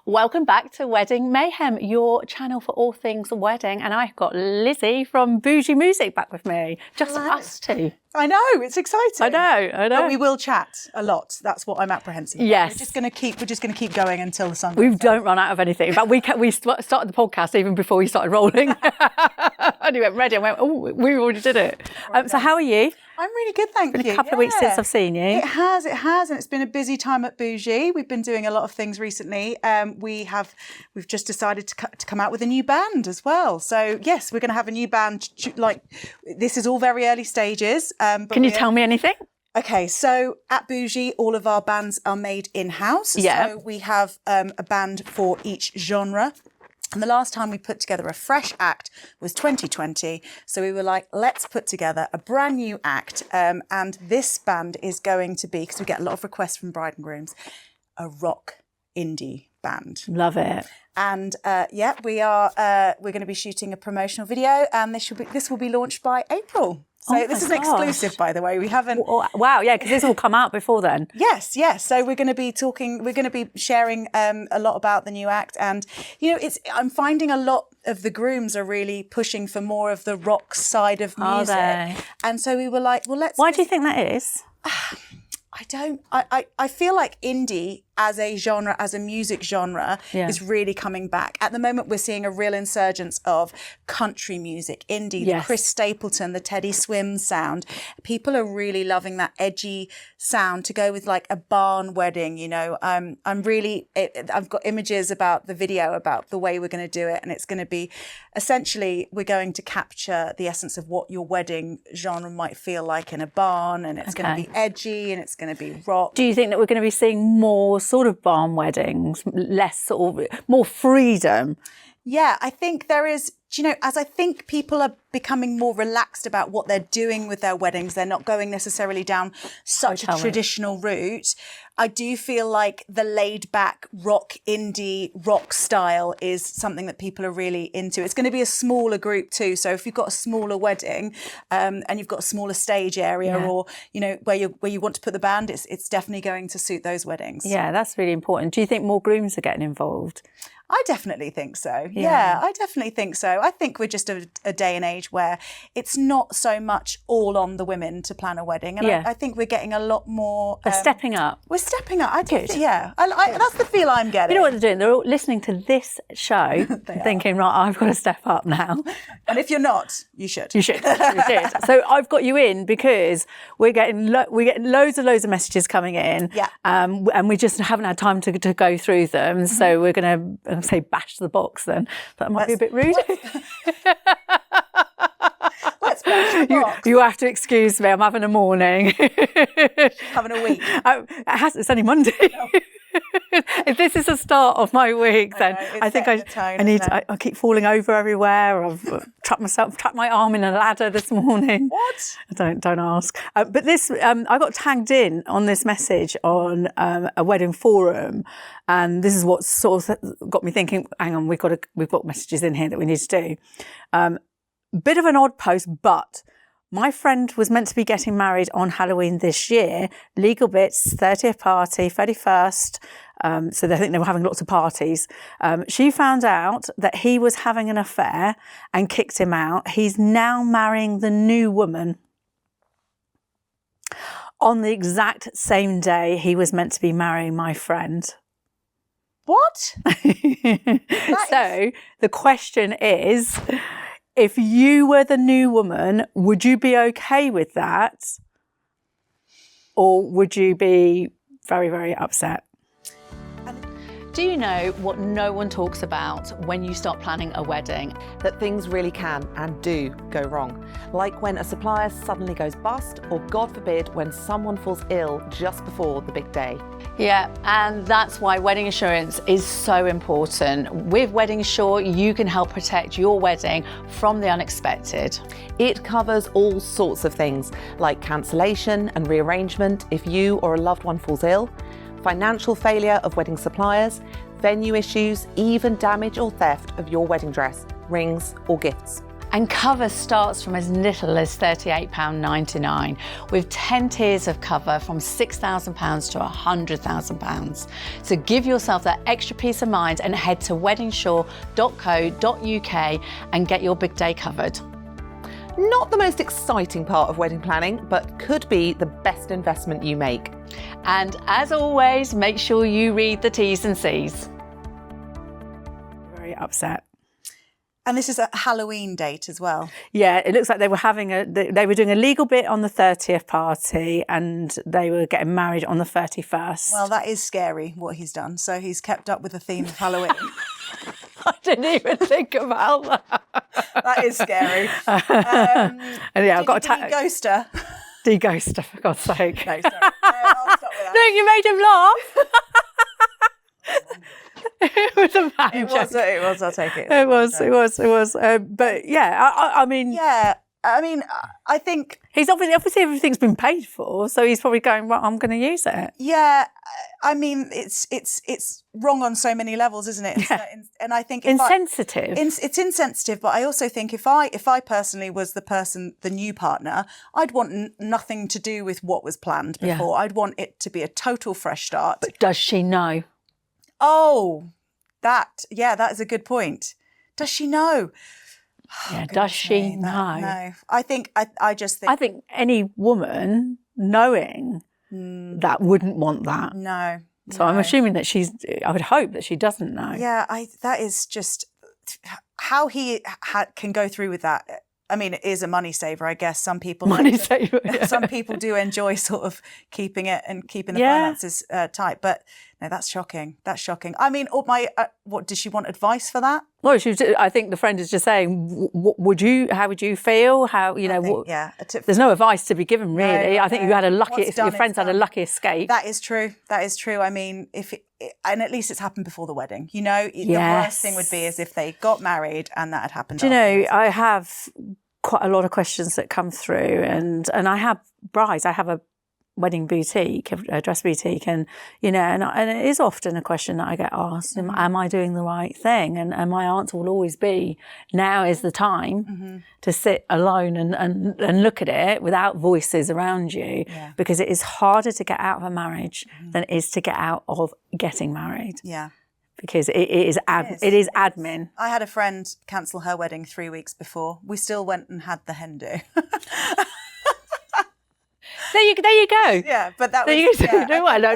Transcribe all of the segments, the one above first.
Welcome back to Wedding Mayhem, your channel for all things wedding. And I've got Lizzie from Bougie Music back with me. Just us two. I know, it's exciting. I know. But we will chat a lot. That's what I'm apprehensive about. Yes. We're just going to keep going until the sun goes We down. don't run out of anything. In fact, we started the podcast even before we started rolling. And you went ready. I went, oh, we already did it. So how are you? I'm really good, thank you. It's been a couple of weeks since I've seen you. It has, and it's been a busy time at Bougie. We've been doing a lot of things recently. We've just decided to come out with a new band as well. So yes, we're going to have a new band. Like, this is all very early stages. But Can you tell me anything? Okay, so at Bougie, all of our bands are made in-house. Yeah. So we have a band for each genre. And the last time we put together a fresh act was 2020. So we were like, let's put together a brand new act. And this band is going to be, because we get a lot of requests from bride and grooms, a rock indie band. Love it. And we're going to be shooting a promotional video, and this will be launched by April. So this is an exclusive, by the way. We haven't. Wow, yeah, because this will come out before then. Yes. So we're going to be talking. We're going to be sharing a lot about the new act, and I'm finding a lot of the grooms are really pushing for more of the rock side of music. Are they? And so we were like, well, let's. Why do you think that is? I feel like indie as a genre, as a music genre, is really coming back. At the moment, we're seeing a real insurgence of country music, indie, the Chris Stapleton, the Teddy Swims sound. People are really loving that edgy sound to go with like a barn wedding, I've got images about the video, about the way we're going to do it. And it's going to be, essentially, we're going to capture the essence of what your wedding genre might feel like in a barn. And it's going to be edgy and it's going to be rock. Do you think that we're going to be seeing more sort of barn weddings, less sort of, more freedom? Yeah, I think there is, as I think people are becoming more relaxed about what they're doing with their weddings, they're not going necessarily down such a traditional route. I do feel like the laid back indie rock style is something that people are really into. It's going to be a smaller group too. So if you've got a smaller wedding and you've got a smaller stage area or, where you want to put the band, it's definitely going to suit those weddings. Yeah, that's really important. Do you think more grooms are getting involved? I definitely think so. Yeah, I definitely think so. I think we're just a day and age where it's not so much all on the women to plan a wedding. And I think we're getting a lot more... They're stepping up. We're stepping up. I do. Yeah. That's the feel I'm getting. You know what they're doing? They're all listening to this show thinking, right, I've got to step up now. And if you're not, you should. You should. So I've got you in because we're getting loads of messages coming in. Yeah. And we just haven't had time to go through them. Mm-hmm. So we're going to say bash the box then. That might be a bit rude. Let's bash the box. You have to excuse me. I'm having a morning. Having a week. It's only Monday. No. If this is the start of my week, then I think I keep falling over everywhere. I've trapped my arm in a ladder this morning. What? Don't ask. But this, I got tagged in on this message on a wedding forum, and this is what sort of got me thinking. Hang on, we've got messages in here that we need to do. Bit of an odd post, but. My friend was meant to be getting married on Halloween this year. Legal bits, 30th party, 31st. So they think they were having lots of parties. She found out that he was having an affair and kicked him out. He's now marrying the new woman on the exact same day he was meant to be marrying my friend. What? So the question is... If you were the new woman, would you be okay with that? Or would you be very, very upset? Do you know what no one talks about when you start planning a wedding? That things really can and do go wrong. Like when a supplier suddenly goes bust, or God forbid, when someone falls ill just before the big day. Yeah, and that's why wedding insurance is so important. With Wedding Insure, you can help protect your wedding from the unexpected. It covers all sorts of things, like cancellation and rearrangement if you or a loved one falls ill, financial failure of wedding suppliers, venue issues, even damage or theft of your wedding dress, rings or gifts. And cover starts from as little as £38.99, with 10 tiers of cover from £6,000 to £100,000. So give yourself that extra peace of mind and head to weddingshore.co.uk and get your big day covered. Not the most exciting part of wedding planning, but could be the best investment you make. And as always, make sure you read the T's and C's. Very upset. And this is a Halloween date as well. Yeah, it looks like they were doing a legal bit on the 30th party and they were getting married on the 31st. Well, that is scary what he's done. So he's kept up with the theme of Halloween. I didn't even think about that. That is scary. And yeah, I've got to ghost her. De-ghost her, for God's sake. No, sorry. No, I'll stop with that. No, you made him laugh. It was a man joke. It was, I'll take it. It was. But yeah, I mean... Yeah, I mean, I think... He's obviously everything's been paid for, so he's probably going, well, I'm going to use it. Yeah, I mean, it's wrong on so many levels, isn't it? Yeah. And I think... Insensitive. It's insensitive, but I also think if I personally was the new partner, I'd want nothing to do with what was planned before. Yeah. I'd want it to be a total fresh start. But does she know? Oh, that is a good point. Does she know? Yeah, does she know? No. I think, I just think... I think any woman knowing that wouldn't want that. No. So I'm assuming that I would hope that she doesn't know. Yeah, that is just... How he can go through with that... I mean, it is a money saver, I guess. Some people some people do enjoy sort of keeping it and keeping the finances tight. But no, that's shocking. That's shocking. I mean, what does she want advice for that? Well, I think the friend is just saying, how would you feel? How there's no advice to be given, really. No, I think you had your friends had a lucky escape. That is true. I mean, and at least it's happened before the wedding. You know, the worst thing would be is if they got married and that had happened. Do you know, I have quite a lot of questions that come through, and I have brides. I have a wedding boutique, a dress boutique, and you know, and it is often a question that I get asked: Am I doing the right thing? And my answer will always be: now is the time to sit alone and look at it without voices around you, because it is harder to get out of a marriage than it is to get out of getting married. Yeah. Because it is admin. I had a friend cancel her wedding 3 weeks before. We still went and had the hen do. There you go. Yeah, but that was...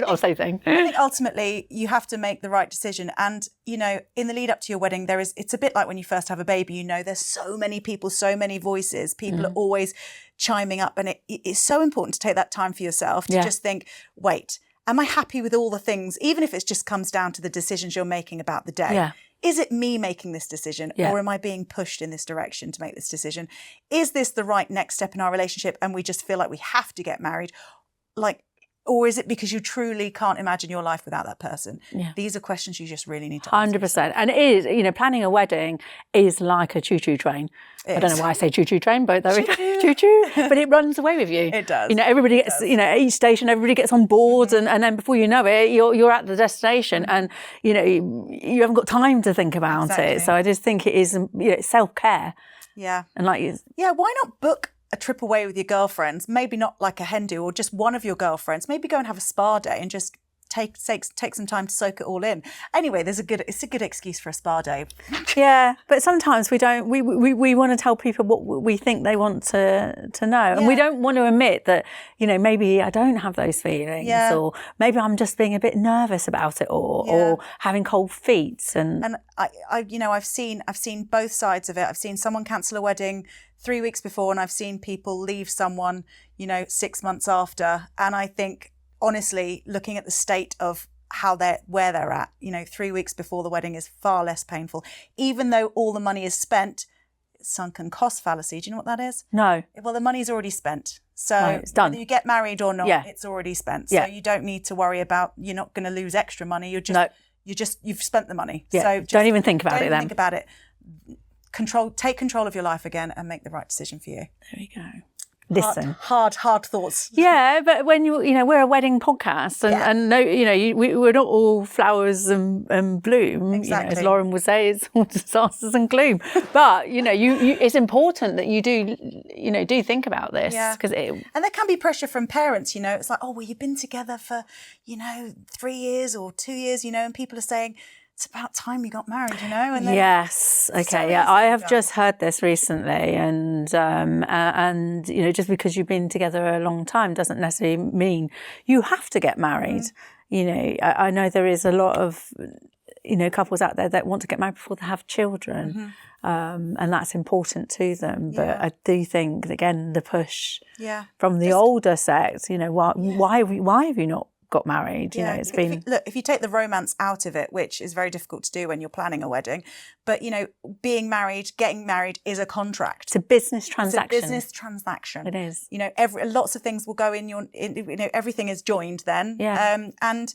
I'll say thing. I think ultimately you have to make the right decision. And, you know, in the lead up to your wedding, it's a bit like when you first have a baby, you know, there's so many people, so many voices. People are always chiming up. And it is so important to take that time for yourself to just think, wait, am I happy with all the things, even if it just comes down to the decisions you're making about the day? Yeah. Is it me making this decision or am I being pushed in this direction to make this decision? Is this the right next step in our relationship and we just feel like we have to get married? Or is it because you truly can't imagine your life without that person? Yeah. These are questions you just really need to answer. 100%. And it is, you know, planning a wedding is like a choo-choo train. I don't know why I say choo-choo train, but there we go. Choo-choo. But it runs away with you. It does. You know, everybody gets, you know, at each station, everybody gets on board and then before you know it, you're at the destination and, you know, you haven't got time to think about it. So I just think it is, you know, self-care. Yeah. And why not book a trip away with your girlfriends, maybe not like a hen do or just one of your girlfriends, maybe go and have a spa day and just take some time to soak it all in. Anyway, it's a good excuse for a spa day. Yeah, but sometimes we want to tell people what we think they want to know. And we don't want to admit that, you know, maybe I don't have those feelings or maybe I'm just being a bit nervous about it or having cold feet. And I've seen both sides of it. I've seen someone cancel a wedding 3 weeks before and I've seen people leave someone, you know, 6 months after. And I think, honestly, looking at the state of where they're at, you know, 3 weeks before the wedding is far less painful, even though all the money is spent. Sunken cost fallacy. Do you know what that is? No. Well, the money's already spent. So it's done. Whether you get married or not, it's already spent. So you don't need to worry about, you're not going to lose extra money. You've spent the money. Yeah. So don't even think about it then. Don't think about it. Take control of your life again and make the right decision for you. There we go. listen. Hard thoughts. Yeah, but when we're a wedding podcast, and no, we're not all flowers and bloom. Exactly. As Lauren would say, it's all disasters and gloom. But it's important that you do think about this, because and there can be pressure from parents. It's like, oh well, you've been together for 3 years or 2 years, and people are saying, it's about time you got married, and then yes, okay, I have just heard this recently, and just because you've been together a long time doesn't necessarily mean you have to get married. I know there is a lot of couples out there that want to get married before they have children, and that's important to them. But I do think, again, the push from the older sex, why have you not got married? It's been... If you take the romance out of it, which is very difficult to do when you're planning a wedding, but, being married, getting married is a contract. It's a business transaction. It's a business transaction. It is. Lots of things will go in everything is joined then. And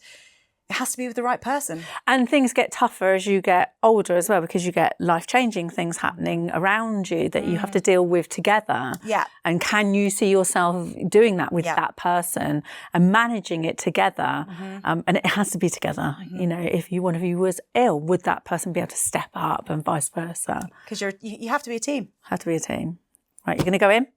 it has to be with the right person. And things get tougher as you get older as well, because you get life-changing things happening around you that you have to deal with together. Yeah. And can you see yourself doing that with that person and managing it together? And it has to be together. If one of you was ill, would that person be able to step up, and vice versa? Because you have to be a team. Have to be a team. Right, you're going to go in?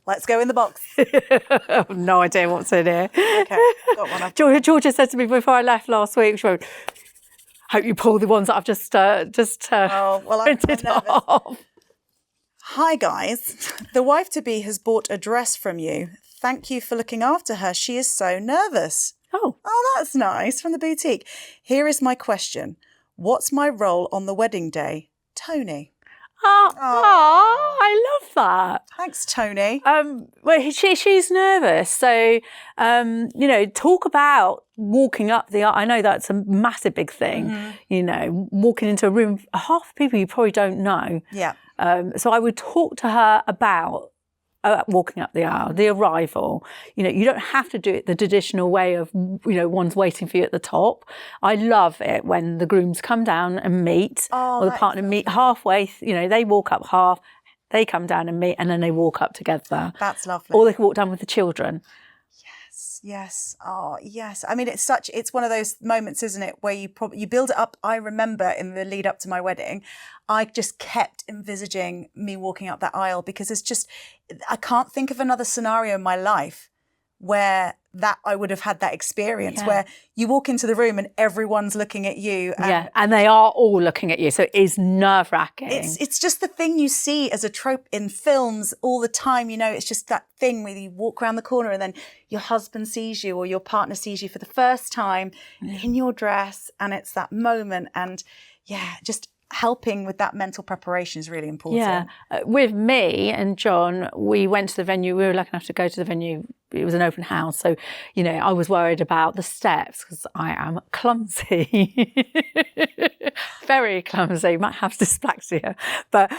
Let's go in the box. I have no idea what's in here. Okay, got one up. Georgia said to me before I left last week, she went, hope you pull the ones that I've just printed off. Hi guys, the wife-to-be has bought a dress from you. Thank you for looking after her. She is so nervous. Oh, that's nice, from the boutique. Here is my question. What's my role on the wedding day? Tony. I love that. Thanks, Tony. Well, she's nervous, so talk about walking up the aisle. I know that's a massive big thing. Walking into a room, half the people you probably don't know. Yeah. So I would talk to her about walking up the aisle, the arrival. You don't have to do it the traditional way of, one's waiting for you at the top. I love it when the grooms come down and meet, or the partner meet halfway. They walk up half, they come down and meet, and then they walk up together. That's lovely. Or they can walk down with the children. Yes. Oh, yes. I mean, it's one of those moments, isn't it, where you build it up. I remember in the lead up to my wedding, I just kept envisaging me walking up that aisle, because I can't think of another scenario in my life where that I would have had that experience where you walk into the room and everyone's looking at you. And they are all looking at you. So it is nerve-wracking. It's just the thing you see as a trope in films all the time. It's just that thing where you walk around the corner and then your husband sees you or your partner sees you for the first time in your dress. And it's that moment. And just helping with that mental preparation is really important. Yeah. With me and John, we went to the venue. We were lucky enough to go to the venue. It was an open house. So, I was worried about the steps because I am clumsy. Very clumsy. Might have dyspraxia. But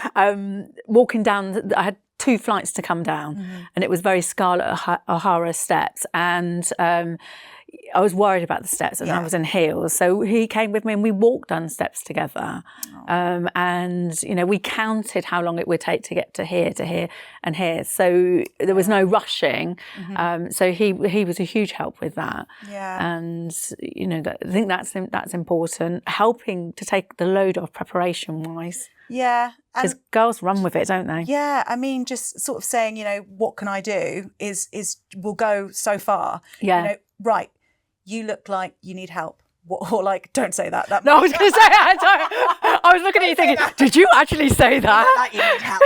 walking down, I had 2 flights to come down, and it was very Scarlett O'Hara steps. And I was worried about the steps, and I was in heels. So he came with me and we walked down steps together. And, we counted how long it would take to get to here, and here. So there was no rushing. So he was a huge help with that. Yeah. And, I think that's important, helping to take the load off preparation-wise. Yeah. Because girls run with it, don't they? Yeah. I mean, just sort of saying, what can I do will go so far. Yeah. Right. You look like you need help. Or don't say that. No, I was going to say I was looking at you thinking, did you actually say that? You look like you need help.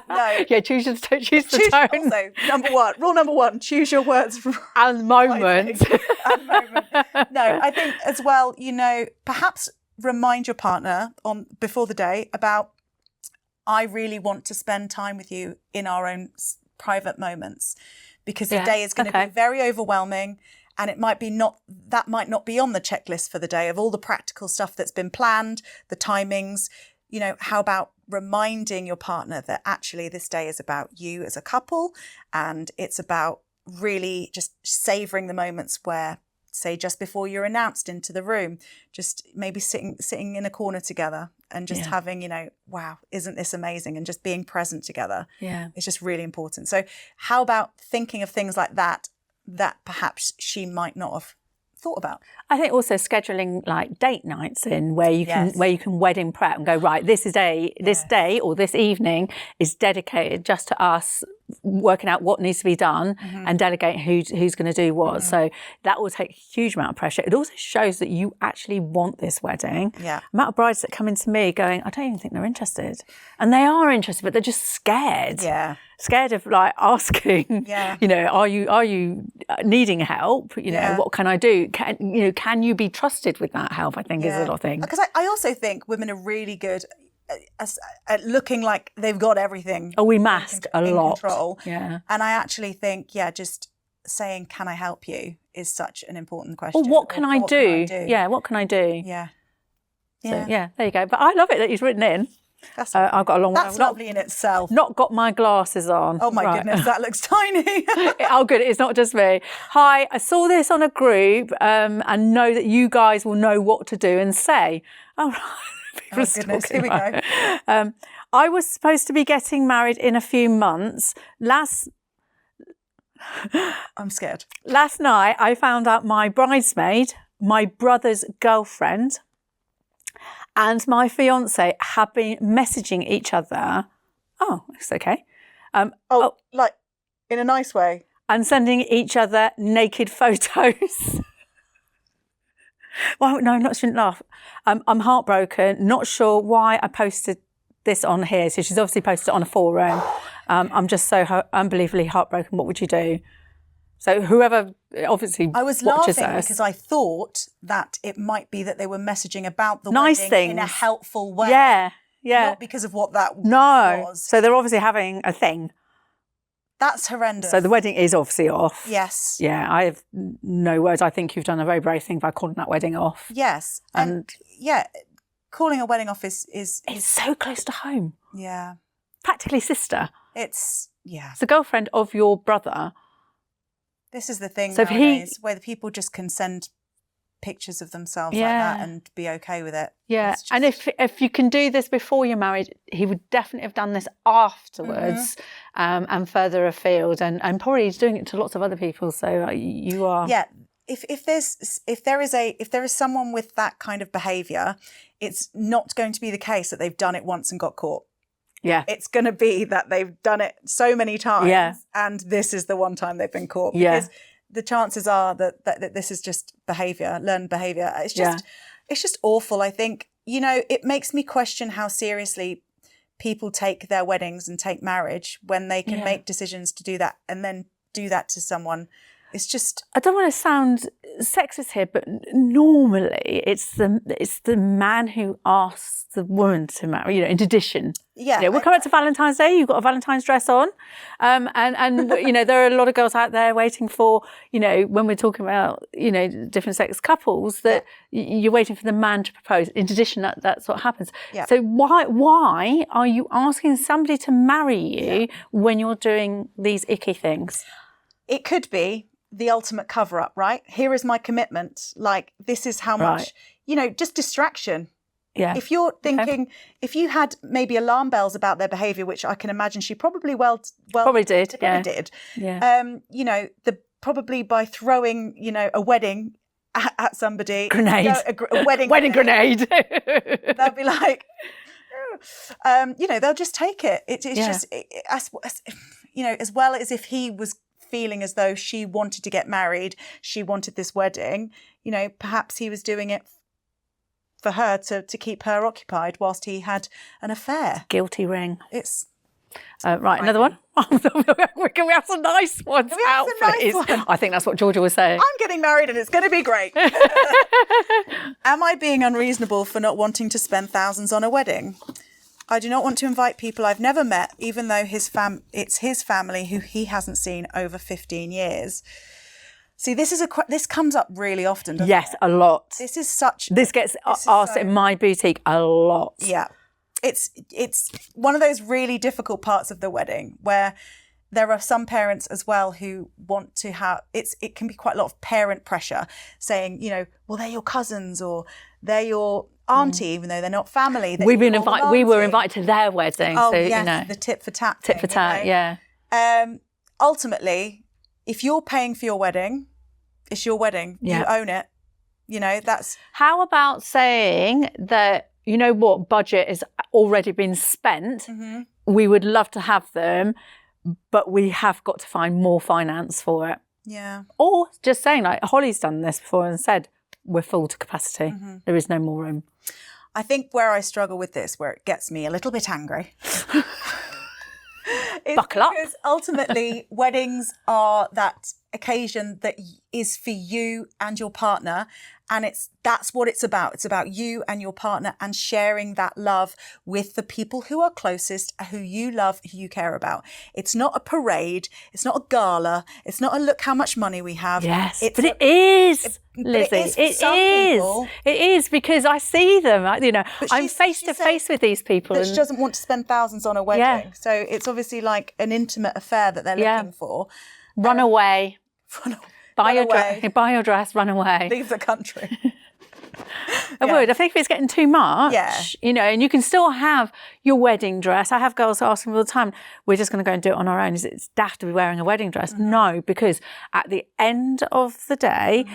No. Yeah, choose the tone. Also, rule number one, choose your words. And moment. No, I think as well, perhaps remind your partner before the day about, I really want to spend time with you in our own private moments, because the day is going to be very overwhelming. And it might not be on the checklist for the day of all the practical stuff that's been planned, the timings. How about reminding your partner that actually this day is about you as a couple, and it's about really just savouring the moments where say just before you're announced into the room, just maybe sitting in a corner together and just having, wow, isn't this amazing? And just being present together. Yeah. It's just really important. So how about thinking of things like that perhaps she might not have thought about? I think also scheduling like date nights in where you can wedding prep and go, right, this day or this evening is dedicated just to us working out what needs to be done and delegating who's going to do what. So that will take a huge amount of pressure. It also shows that you actually want this wedding. Yeah. The amount of brides that come into me going, I don't even think they're interested. And they are interested, but they're just scared. Yeah. Scared of like asking, are you needing help? What can I do? Can you be trusted with that help? I think is a lot of things. Because I also think women are really good at looking like they've got everything. Oh, we mask a lot. Control. Yeah. And I actually think, just saying, can I help you is such an important question. Or what can I do? Yeah, what can I do? Yeah. So, there you go. But I love it that he's written in. I've got a long way. That's lovely in itself. Not got my glasses on. Oh my goodness, that looks tiny. Oh, good. It's not just me. Hi, I saw this on a group and know that you guys will know what to do and say. Oh, right. Oh goodness, here we go. I was supposed to be getting married in a few months. I'm scared. Last night, I found out my bridesmaid, my brother's girlfriend, and my fiance have been messaging each other. Oh, it's okay. Like in a nice way. And sending each other naked photos. Well, no, shouldn't laugh. I'm heartbroken. Not sure why I posted this on here. So she's obviously posted it on a forum. I'm just so unbelievably heartbroken. What would you do? So whoever obviously I was watches laughing us, because I thought that it might be that they were messaging about the nice wedding things in a helpful way. Yeah. Not because of what that was. So they're obviously having a thing. That's horrendous. So the wedding is obviously off. Yes. Yeah, I have no words. I think you've done a very brave thing by calling that wedding off. Yes. And calling a wedding off is it's so close to home. Yeah. Practically sister. It's the girlfriend of your brother. This is the thing so nowadays, where the people just can send pictures of themselves like that and be okay with it. Yeah, and if you can do this before you're married, he would definitely have done this afterwards and further afield, and probably he's doing it to lots of other people. So you are. Yeah, if there is someone with that kind of behaviour, it's not going to be the case that they've done it once and got caught. Yeah. It's going to be that they've done it so many times and this is the one time they've been caught. Because the chances are that this is just behaviour, learned behaviour. It's just awful. I think, it makes me question how seriously people take their weddings and take marriage when they can make decisions to do that and then do that to someone. It's just... I don't want to sound sexist here, but normally it's the man who asks the woman to marry, in addition. Yeah. We'll come up to Valentine's Day, you've got a Valentine's dress on. And there are a lot of girls out there waiting for, when we're talking about, different sex couples, that you're waiting for the man to propose. In addition, that's what happens. Yeah. So why are you asking somebody to marry you when you're doing these icky things? It could be the ultimate cover-up, right? Here is my commitment. Like, this is how much, just distraction. Yeah. If you're thinking, if you had maybe alarm bells about their behaviour, which I can imagine she probably probably did. Yeah. Probably by throwing, a wedding at somebody. Grenade. A wedding grenade. They'll be like, they'll just take it. It's just, as well as if he was feeling as though she wanted to get married, she wanted this wedding, perhaps he was doing it for her to keep her occupied whilst he had an affair. Guilty ring. It's right, another one. Can we have some nice ones out, please? I think that's what Georgia was saying. I'm getting married and it's going to be great. Am I being unreasonable for not wanting to spend thousands on a wedding? I do not want to invite people I've never met, even though it's his family who he hasn't seen over 15 years. See, this comes up really often, doesn't it? Yes, a lot. This gets asked in my boutique a lot. Yeah. It's one of those really difficult parts of the wedding where there are some parents as well who want to have, it can be quite a lot of parent pressure saying, you know, well, they're your cousins or they're your auntie, even though they're not family. We were invited to their wedding. Oh, so, yes, you know. the tit for tat Tit for tat, yeah. Ultimately, if you're paying for your wedding, it's your wedding. Yeah. You own it. You know, that's... How about saying that, you know what, budget has already been spent. Mm-hmm. We would love to have them, but we have got to find more finance for it. Yeah. Or just saying, like, Holly's done this before and said, we're full to capacity. Mm-hmm. There is no more room. I think where I struggle with this, where it gets me a little bit angry... Buckle up. Because ultimately, weddings are that occasion that is for you and your partner. And that's what it's about. It's about you and your partner and sharing that love with the people who are closest, who you love, who you care about. It's not a parade. It's not a gala. It's not a look how much money we have. Yes, but it is, Lizzie. It is for some people. It is, because I see them. You know, I'm she face to face with these people. That she doesn't want to spend thousands on a wedding. Yeah. So it's obviously like an intimate affair that they're looking for. Runaway. Buy your dress, run away. Leave the country. I would. I think if it's getting too much, Yeah. you know, and you can still have your wedding dress. I have girls asking me all the time, we're just going to go and do it on our own. Is it daft to be wearing a wedding dress? Mm-hmm. No, because at the end of the day,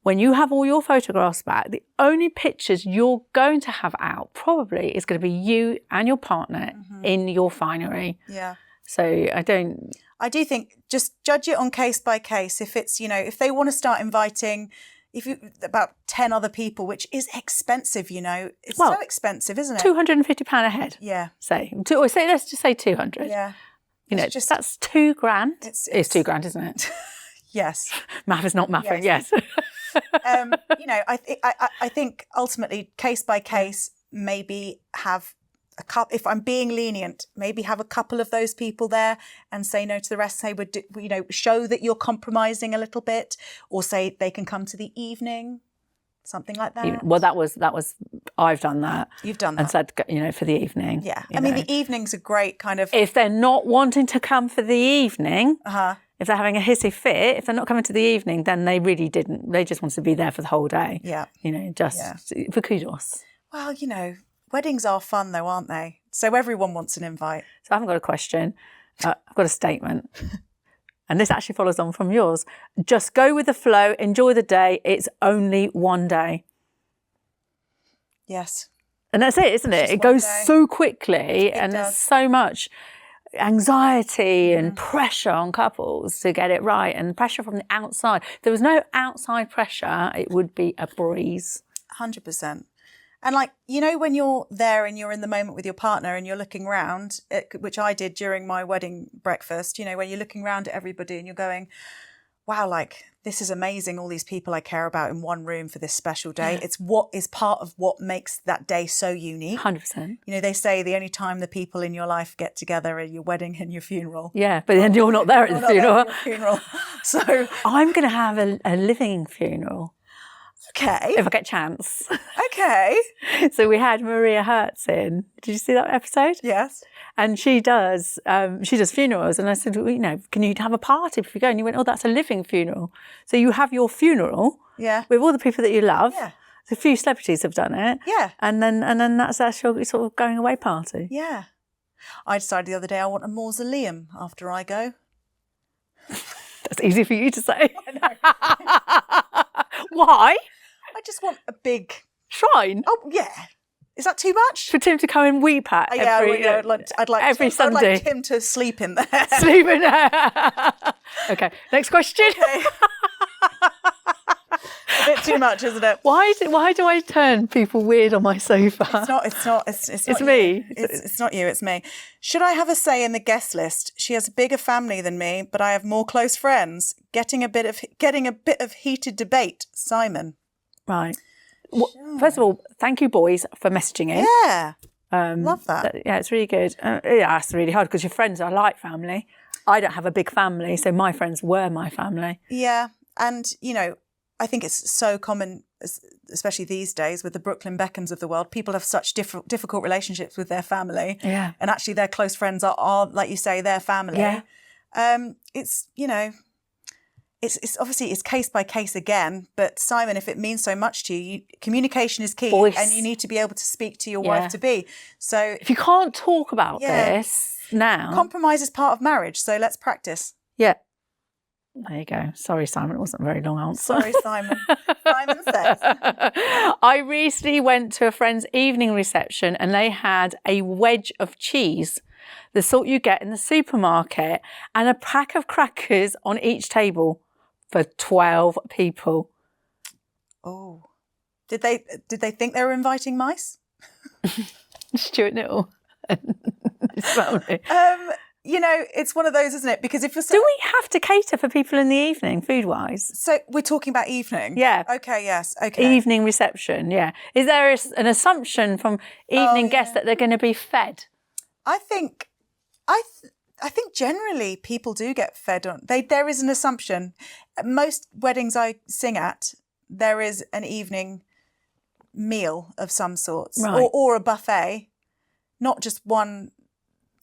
when you have all your photographs back, the only pictures you're going to have out probably is going to be you and your partner in your finery. Yeah. So I do think just judge it on case by case. If it's, you know, if they want to start inviting about 10 other people, which is expensive, you know, it's so expensive, isn't it? £250 a head. Yeah. Let's just say 200. Yeah. You know, It's just- that's £2,000. It's £2,000, isn't it? Yes. Math is not mathing. Yes. You know, I think ultimately case by case, maybe have a couple. If I'm being lenient, maybe have a couple of those people there and say no to the rest. Say you know, show that you're compromising a little bit, or say they can come to the evening, something like that. Well, that was. I've done that. You've done that and said, you know, for the evening. Yeah, I mean, the evening's a great kind of. If they're not wanting to come for the evening, if they're having a hissy fit, if they're not coming to the evening, then they really didn't. They just wanted to be there for the whole day. Yeah, you know, just for kudos. Well, you know, weddings are fun though, aren't they? So everyone wants an invite. So I haven't got a question. I've got a statement. And this actually follows on from yours. Just go with the flow, enjoy the day. It's only one day. Yes. And that's it, isn't it? It goes so quickly and there's so much anxiety and pressure on couples to get it right, and pressure from the outside. If there was no outside pressure, it would be a breeze. 100%. And like, you know, when you're there and you're in the moment with your partner and you're looking around, which I did during my wedding breakfast, you know, when you're looking around at everybody and you're going, wow, like, this is amazing. All these people I care about in one room for this special day. Yeah. It's what is part of what makes that day so unique. 100%. You know, they say the only time the people in your life get together are your wedding and your funeral. Yeah, but then you're not there at the funeral. So I'm going to have a living funeral. Okay. If I get a chance. Okay. So we had Maria Hertz in. Did you see that episode? Yes. And she does funerals. And I said, well, you know, can you have a party if you go? And you went, oh, that's a living funeral. So you have your funeral with all the people that you love. Yeah. A few celebrities have done it. Yeah. And then that's your sort of going away party. Yeah. I decided the other day I want a mausoleum after I go. That's easy for you to say. Why? I just want a big shrine. Oh yeah, is that too much for Tim to come and weep at? I'd like every Sunday. I'd like Tim to sleep in there. Sleep in there. Okay, next question. Okay. A bit too much, isn't it? Why do I turn people weird on my sofa? It's not me. It's not you. It's me. Should I have a say in the guest list? She has a bigger family than me, but I have more close friends. Getting a bit of heated debate. Simon. Right. Well, first of all, thank you, boys, for messaging in. Yeah. Love that. Yeah, it's really good. Yeah, it's really hard because your friends are like family. I don't have a big family, so my friends were my family. Yeah, and you know, I think it's so common, especially these days with the Brooklyn Beckhams of the world. People have such difficult relationships with their family. Yeah. And actually their close friends are like you say, their family. Yeah. It's, you know, it's obviously it's case by case again. But Simon, if it means so much to you, communication is key, and you need to be able to speak to your wife to be. So if you can't talk about this now, compromise is part of marriage. So let's practice. Yeah. There you go. Sorry, Simon. It wasn't a very long answer. Sorry, Simon. Simon says. I recently went to a friend's evening reception and they had a wedge of cheese, the sort you get in the supermarket, and a pack of crackers on each table for 12 people. Oh. Did they think they were inviting mice? Stuart Little. You know, it's one of those, isn't it? Because if you're do we have to cater for people in the evening, food-wise? So we're talking about evening? Yeah. Okay, yes, okay. Evening reception, yeah. Is there an assumption from evening guests that they're going to be fed? I think generally people do get fed on. There is an assumption. Most weddings I sing at, there is an evening meal of some sorts, or a buffet, not just one.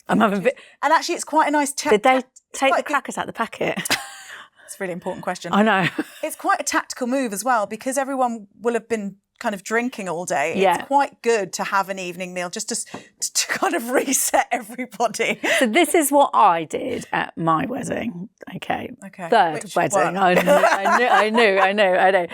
I'm having and actually, it's quite a nice. Did they take the crackers out of the packet? It's a really important question. I know. It's quite a tactical move as well, because everyone will have been kind of drinking all day. Yeah. It's quite good to have an evening meal just to kind of reset everybody. So this is what I did at my wedding. Okay. Third Which wedding. one? I know.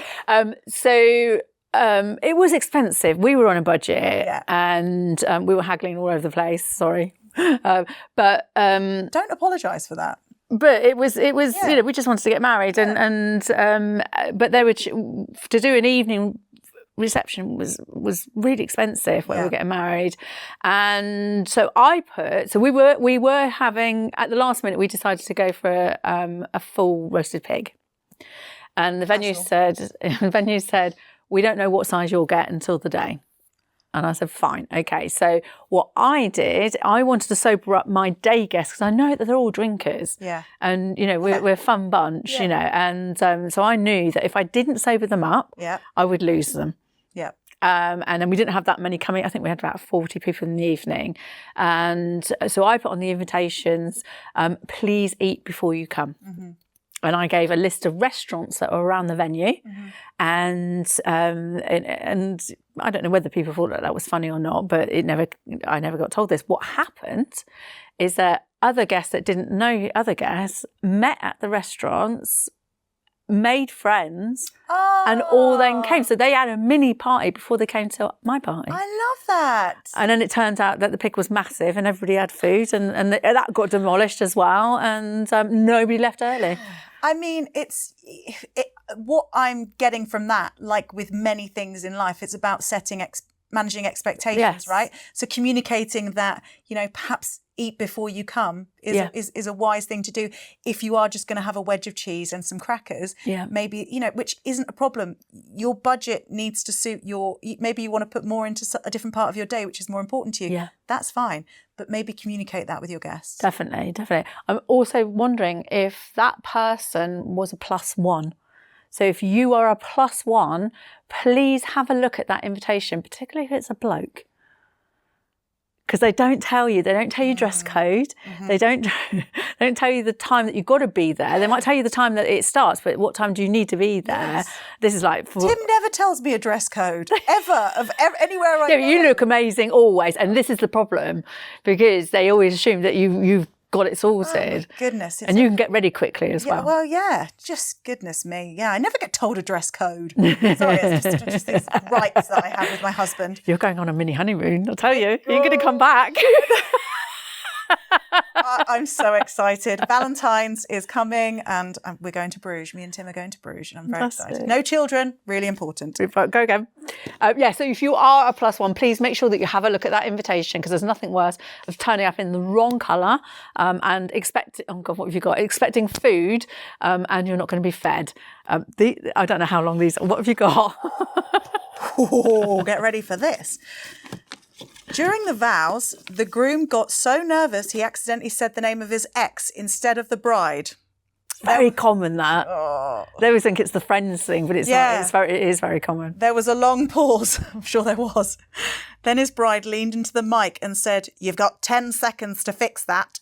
So it was expensive. We were on a budget and we were haggling all over the place. Sorry. But don't apologise for that. But it was you know, we just wanted to get married and but they were to do an evening reception was really expensive when we were getting married. And so we were having, at the last minute we decided to go for a full roasted pig. And the venue said, we don't know what size you'll get until the day. And I said, fine, okay. So what I did, I wanted to sober up my day guests because I know that they're all drinkers. Yeah. And, you know, we're a fun bunch, you know. And so I knew that if I didn't sober them up, I would lose them. Yeah. And then we didn't have that many coming. I think we had about 40 people in the evening. And so I put on the invitations, please eat before you come. Mm-hmm. And I gave a list of restaurants that were around the venue. Mm-hmm. And I don't know whether people thought that was funny or not, but I never got told this. What happened is that other guests that didn't know other guests met at the restaurants, made friends, and all then came. So they had a mini party before they came to my party. I love that. And then it turned out that the pig was massive and everybody had food and that got demolished as well, and nobody left early. I mean, what I'm getting from that, like with many things in life, it's about managing expectations, right? So communicating that, you know, perhaps eat before you come is a wise thing to do. If you are just going to have a wedge of cheese and some crackers, maybe, you know, which isn't a problem. Your budget needs to suit maybe you want to put more into a different part of your day, which is more important to you. Yeah. That's fine. But maybe communicate that with your guests. Definitely. I'm also wondering if that person was a +1. So if you are a +1, please have a look at that invitation, particularly if it's a bloke. Because they don't tell you dress code. Mm-hmm. They don't tell you the time that you've got to be there. They might tell you the time that it starts, but what time do you need to be there? Yes. This is like... Tim never tells me a dress code, ever, anywhere I go. You look amazing always, and this is the problem, because they always assume that you've got it sorted. Oh, goodness. And you can get ready quickly as well. Well, yeah, just goodness me. Yeah, I never get told a dress code. Sorry, it's just these rights that I have with my husband. You're going on a mini honeymoon, I'll tell you. You're going to come back. I'm so excited. Valentine's is coming and we're going to Bruges. Me and Tim are going to Bruges and I'm very excited. No children, really important. Go again. So if you are a +1, please make sure that you have a look at that invitation, because there's nothing worse of turning up in the wrong colour and expecting food and you're not going to be fed. I don't know how long these... What have you got? Oh, get ready for this. During the vows, the groom got so nervous he accidentally said the name of his ex instead of the bride. Very common, that. Oh. They always think it's the friends thing, but it's not. It is very common. There was a long pause. I'm sure there was. Then his bride leaned into the mic and said, "You've got 10 seconds to fix that."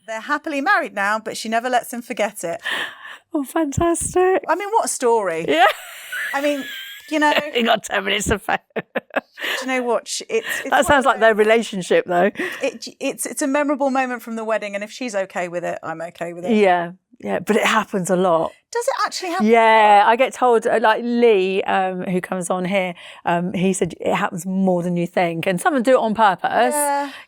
They're happily married now, but she never lets him forget it. Oh, fantastic. I mean, what a story. Yeah. I mean, you know. You got 10 minutes of fame. Do you know what? That sounds like their relationship, though. It's a memorable moment from the wedding, and if she's okay with it, I'm okay with it. Yeah. Yeah, but it happens a lot. Does it actually happen? Yeah, I get told, like Lee, who comes on here, he said it happens more than you think, and some do it on purpose,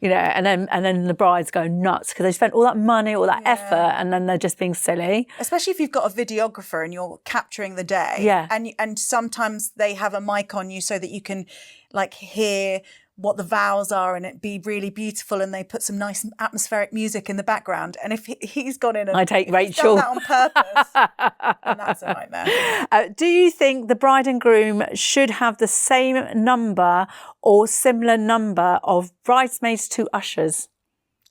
you know, and then the brides go nuts because they spent all that money, all that effort, and then they're just being silly. Especially if you've got a videographer and you're capturing the day, and sometimes they have a mic on you so that you can like hear what the vows are and it be really beautiful, and they put some nice atmospheric music in the background. And if he's gone in and I take Rachel. Done that on purpose, then that's a nightmare. Do you think the bride and groom should have the same number or similar number of bridesmaids to ushers?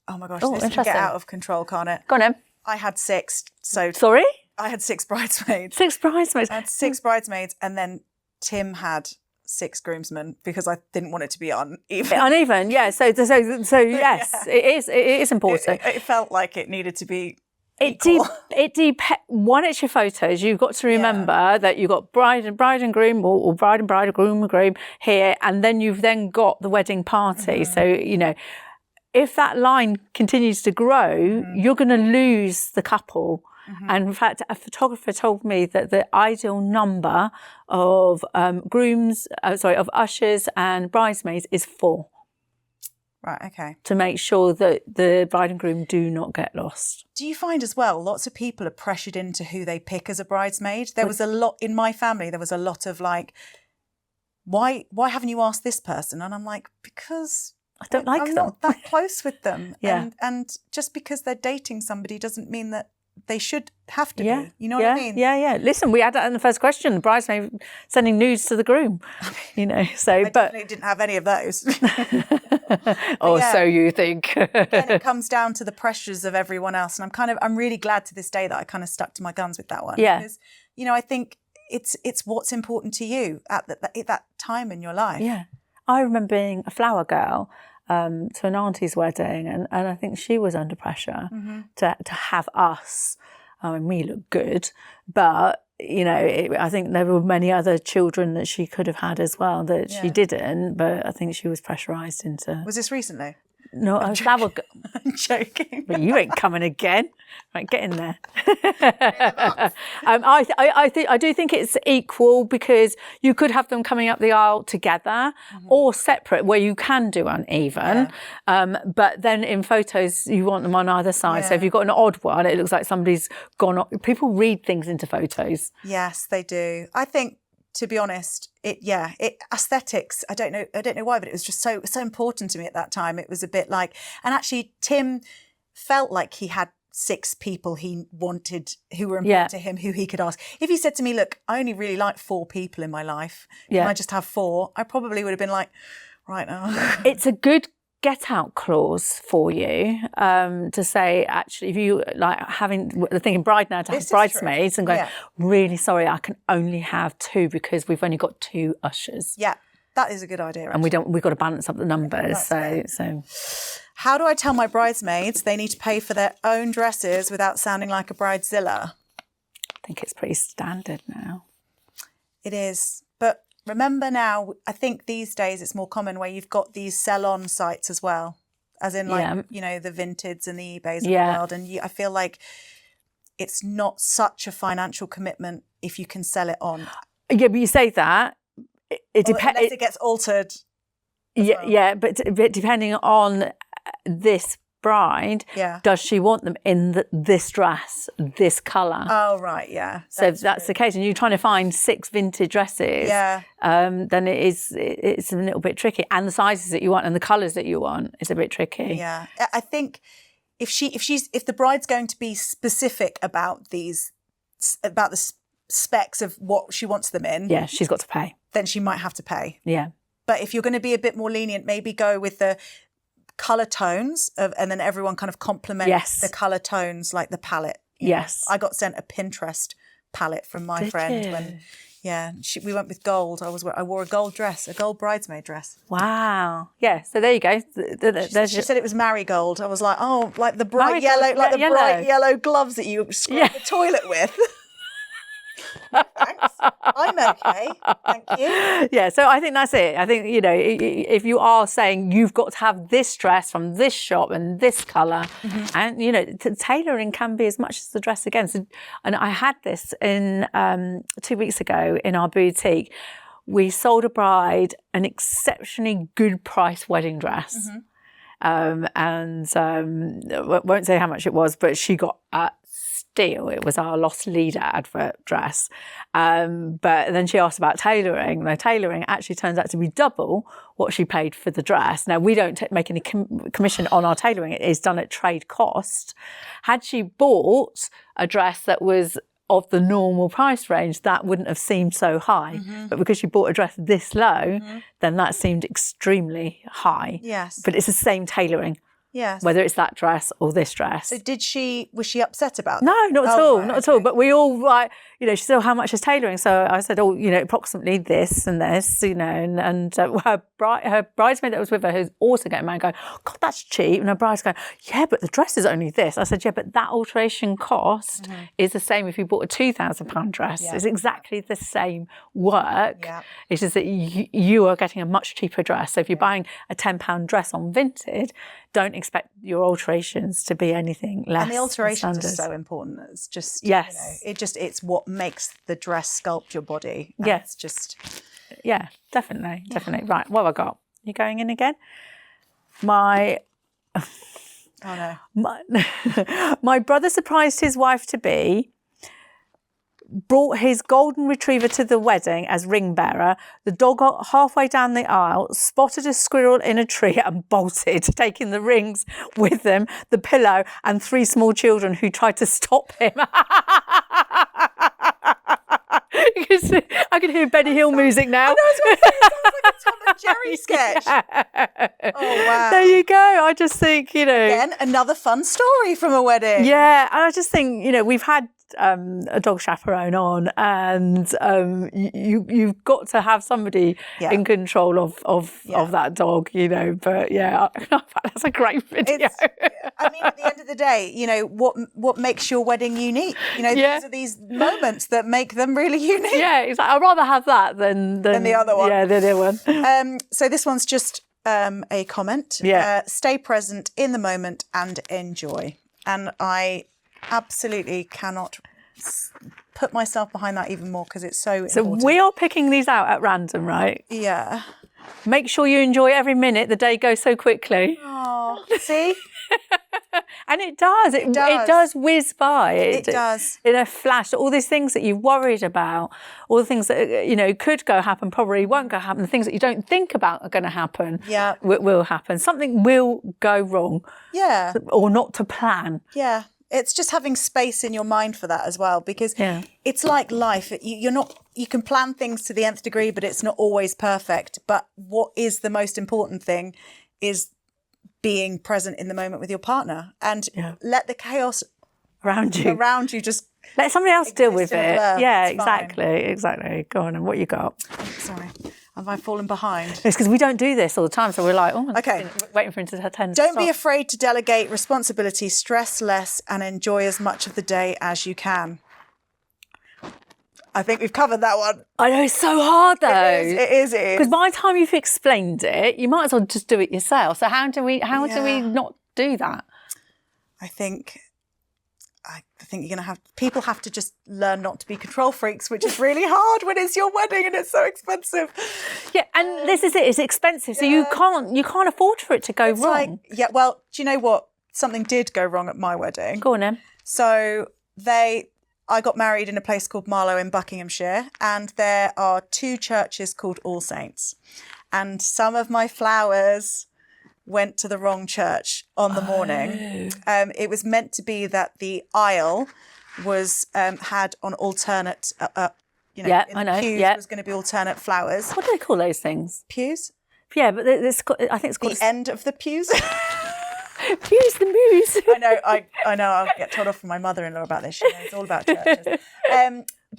Oh my gosh, this can get out of control, can't it? Go on then. I had 6. So sorry? I had 6 bridesmaids. 6 bridesmaids. I had 6 bridesmaids, and then Tim had 6 groomsmen because I didn't want it to be uneven. Uneven, yeah. So yes, it is important. It felt like it needed to be. It depends. One, it's your photos. You've got to remember that you've got bride and groom, or bride and groom here, and then you've then got the wedding party. So you know, if that line continues to grow, you're going to lose the couple. And in fact, a photographer told me that the ideal number of of ushers and bridesmaids is 4. Right, okay. To make sure that the bride and groom do not get lost. Do you find as well, lots of people are pressured into who they pick as a bridesmaid? There was a lot, in my family, there was a lot of like, why haven't you asked this person? And I'm like, because I don't like them. I'm not that close with them. Yeah. And just because they're dating somebody doesn't mean that they should have to be. You know what I mean? Yeah. Listen, we had that in the first question. The bridesmaid sending nudes to the groom. You know, so I definitely didn't have any of those. So you think? Then it comes down to the pressures of everyone else, and I'm really glad to this day that I kind of stuck to my guns with that one. Yeah. Because, you know, I think it's what's important to you at that time in your life. Yeah. I remember being a flower girl to an auntie's wedding, and I think she was under pressure to have us. I mean, we look good, but you know, I think there were many other children that she could have had as well that she didn't. But I think she was pressurised into. Was this recently? No, I was flower girl. I'm joking. But you ain't coming again. Right, get in there. I do think it's equal because you could have them coming up the aisle together or separate where you can do uneven. But then in photos, you want them on either side. So if you've got an odd one, it looks like somebody's gone on. People read things into photos. Yes, they do. I think, to be honest, aesthetics, I don't know why, but it was just so important to me at that time. It was a bit like, and actually Tim felt like he had 6 people he wanted who were important to him, who he could ask. If he said to me, look, I only really like 4 people in my life, can I just have 4? I probably would have been like, right now. It's a good get out clause for you to say, actually, if you like thinking bride now to have bridesmaids and going, really sorry, I can only have 2 because we've only got 2 ushers. Yeah, that is a good idea. Actually. And we've got to balance up the numbers. So how do I tell my bridesmaids they need to pay for their own dresses without sounding like a bridezilla? I think it's pretty standard now. It is, but remember now, I think these days it's more common where you've got these sell-on sites as well, as in like, you know, the Vinted and the eBays of the world. And I feel like it's not such a financial commitment if you can sell it on. Yeah, but you say that. It depends. Unless it gets altered. But depending on this bride, does she want them in this dress, this colour? Oh, right, yeah. So if that's the case, and you're trying to find 6 vintage dresses, then it's a little bit tricky. And the sizes that you want and the colours that you want is a bit tricky. Yeah, I think if the bride's going to be specific about the specs of what she wants them in, she's got to pay. Then she might have to pay. Yeah. But if you're going to be a bit more lenient, maybe go with the colour tones and then everyone kind of complements the colour tones, like the palette. Yes. I got sent a Pinterest palette from my friend when Yeah, we went with gold. I wore a gold dress, a gold bridesmaid dress. Wow. Yeah. So there you go. She said it was marigold. I was like, oh, like the bright Marigold, yellow, like the yellow. bright yellow gloves that you scrub the toilet with. Thanks. I'm okay. Thank you. Yeah, so I think that's it. I think, you know, if you are saying you've got to have this dress from this shop and this colour, and, you know, tailoring can be as much as the dress again. So, and I had this in 2 weeks ago in our boutique. We sold a bride an exceptionally good price wedding dress. And won't say how much it was, but she got steal. It was our Lost Leader advert dress. But then she asked about tailoring. Now, tailoring actually turns out to be double what she paid for the dress. Now, we don't make any commission on our tailoring. It is done at trade cost. Had she bought a dress that was of the normal price range, that wouldn't have seemed so high. But because she bought a dress this low, then that seemed extremely high. Yes. But it's the same tailoring. Yes. Whether it's that dress or this dress. So was she upset about that? No, not at all, right, not at all. But we all, like, you know, she said, oh, how much is tailoring? So I said, oh, you know, approximately this and this, you know, and her bridesmaid that was with her, who's also getting married, going, God, that's cheap. And her bride's going, yeah, but the dress is only this. I said, yeah, but that alteration cost is the same if you bought a £2,000 dress. Yeah. It's exactly the same work. Yeah. It's just that you are getting a much cheaper dress. So if you're buying a £10 dress on Vinted, don't expect your alterations to be anything less. And the alterations are standard. so important. It's just, Yes. you know, it's what makes the dress sculpt your body. And Yeah. It's just. Yeah, definitely. Right, what have I got? You going in again? My Oh no. my brother surprised his wife-to-be, brought his golden retriever to the wedding as ring bearer. The dog got halfway down the aisle, spotted a squirrel in a tree and bolted, taking the rings with them, the pillow and 3 small children who tried to stop him. I can hear Benny Hill music now. I know, I was going to say, it sounds like a Tom and Jerry sketch. Oh, wow. There you go. I just think, you know. Again, another fun story from a wedding. Yeah, and I just think, you know, we've had a dog chaperone on, and you've got to have somebody in control of that dog, you know. But yeah, that's a great video. I mean, at the end of the day, you know, what makes your wedding unique? You know, these are these moments that make them really unique. Yeah, exactly. I'd rather have that than the other one. Yeah, the other one. So this one's just a comment. Yeah. Stay present in the moment and enjoy. And I absolutely cannot put myself behind that even more because it's so important. So we are picking these out at random, right? Yeah. Make sure you enjoy every minute. The day goes so quickly. Oh, see? And it does. It does whiz by. It does. In a flash. All these things that you've worried about, all the things that, you know, could go happen, probably won't go happen. The things that you don't think about are going to happen will happen. Something will go wrong. Yeah. Or not to plan. Yeah. It's just having space in your mind for that as well, because it's like life. You can plan things to the nth degree, but it's not always perfect. But what is the most important thing is being present in the moment with your partner, and let the chaos around you just let somebody else deal with it. Yeah, it's exactly. Go on, and what you got? Sorry, have I fallen behind? It's because we don't do this all the time, so we're like, okay, waiting for him to attend. Don't be afraid to delegate responsibility, stress less, and enjoy as much of the day as you can. I think we've covered that one. I know, it's so hard though. It is. Because by the time you've explained it, you might as well just do it yourself. So how do we not do that? I think you're going to have, people have to just learn not to be control freaks, which is really hard when it's your wedding and it's so expensive. Yeah, and this is it, it's expensive. So you can't afford for it to go wrong. Well, do you know what? Something did go wrong at my wedding. Go on then. So I got married in a place called Marlow in Buckinghamshire, and there are 2 churches called All Saints. And some of my flowers went to the wrong church on the morning. It was meant to be that the aisle was had on alternate, in the pews was going to be alternate flowers. What do they call those things? Pews? Yeah, but I think it's called the end of the pews. Pews the moose. I know. I'll get told off from my mother-in-law about this. She knows all about churches.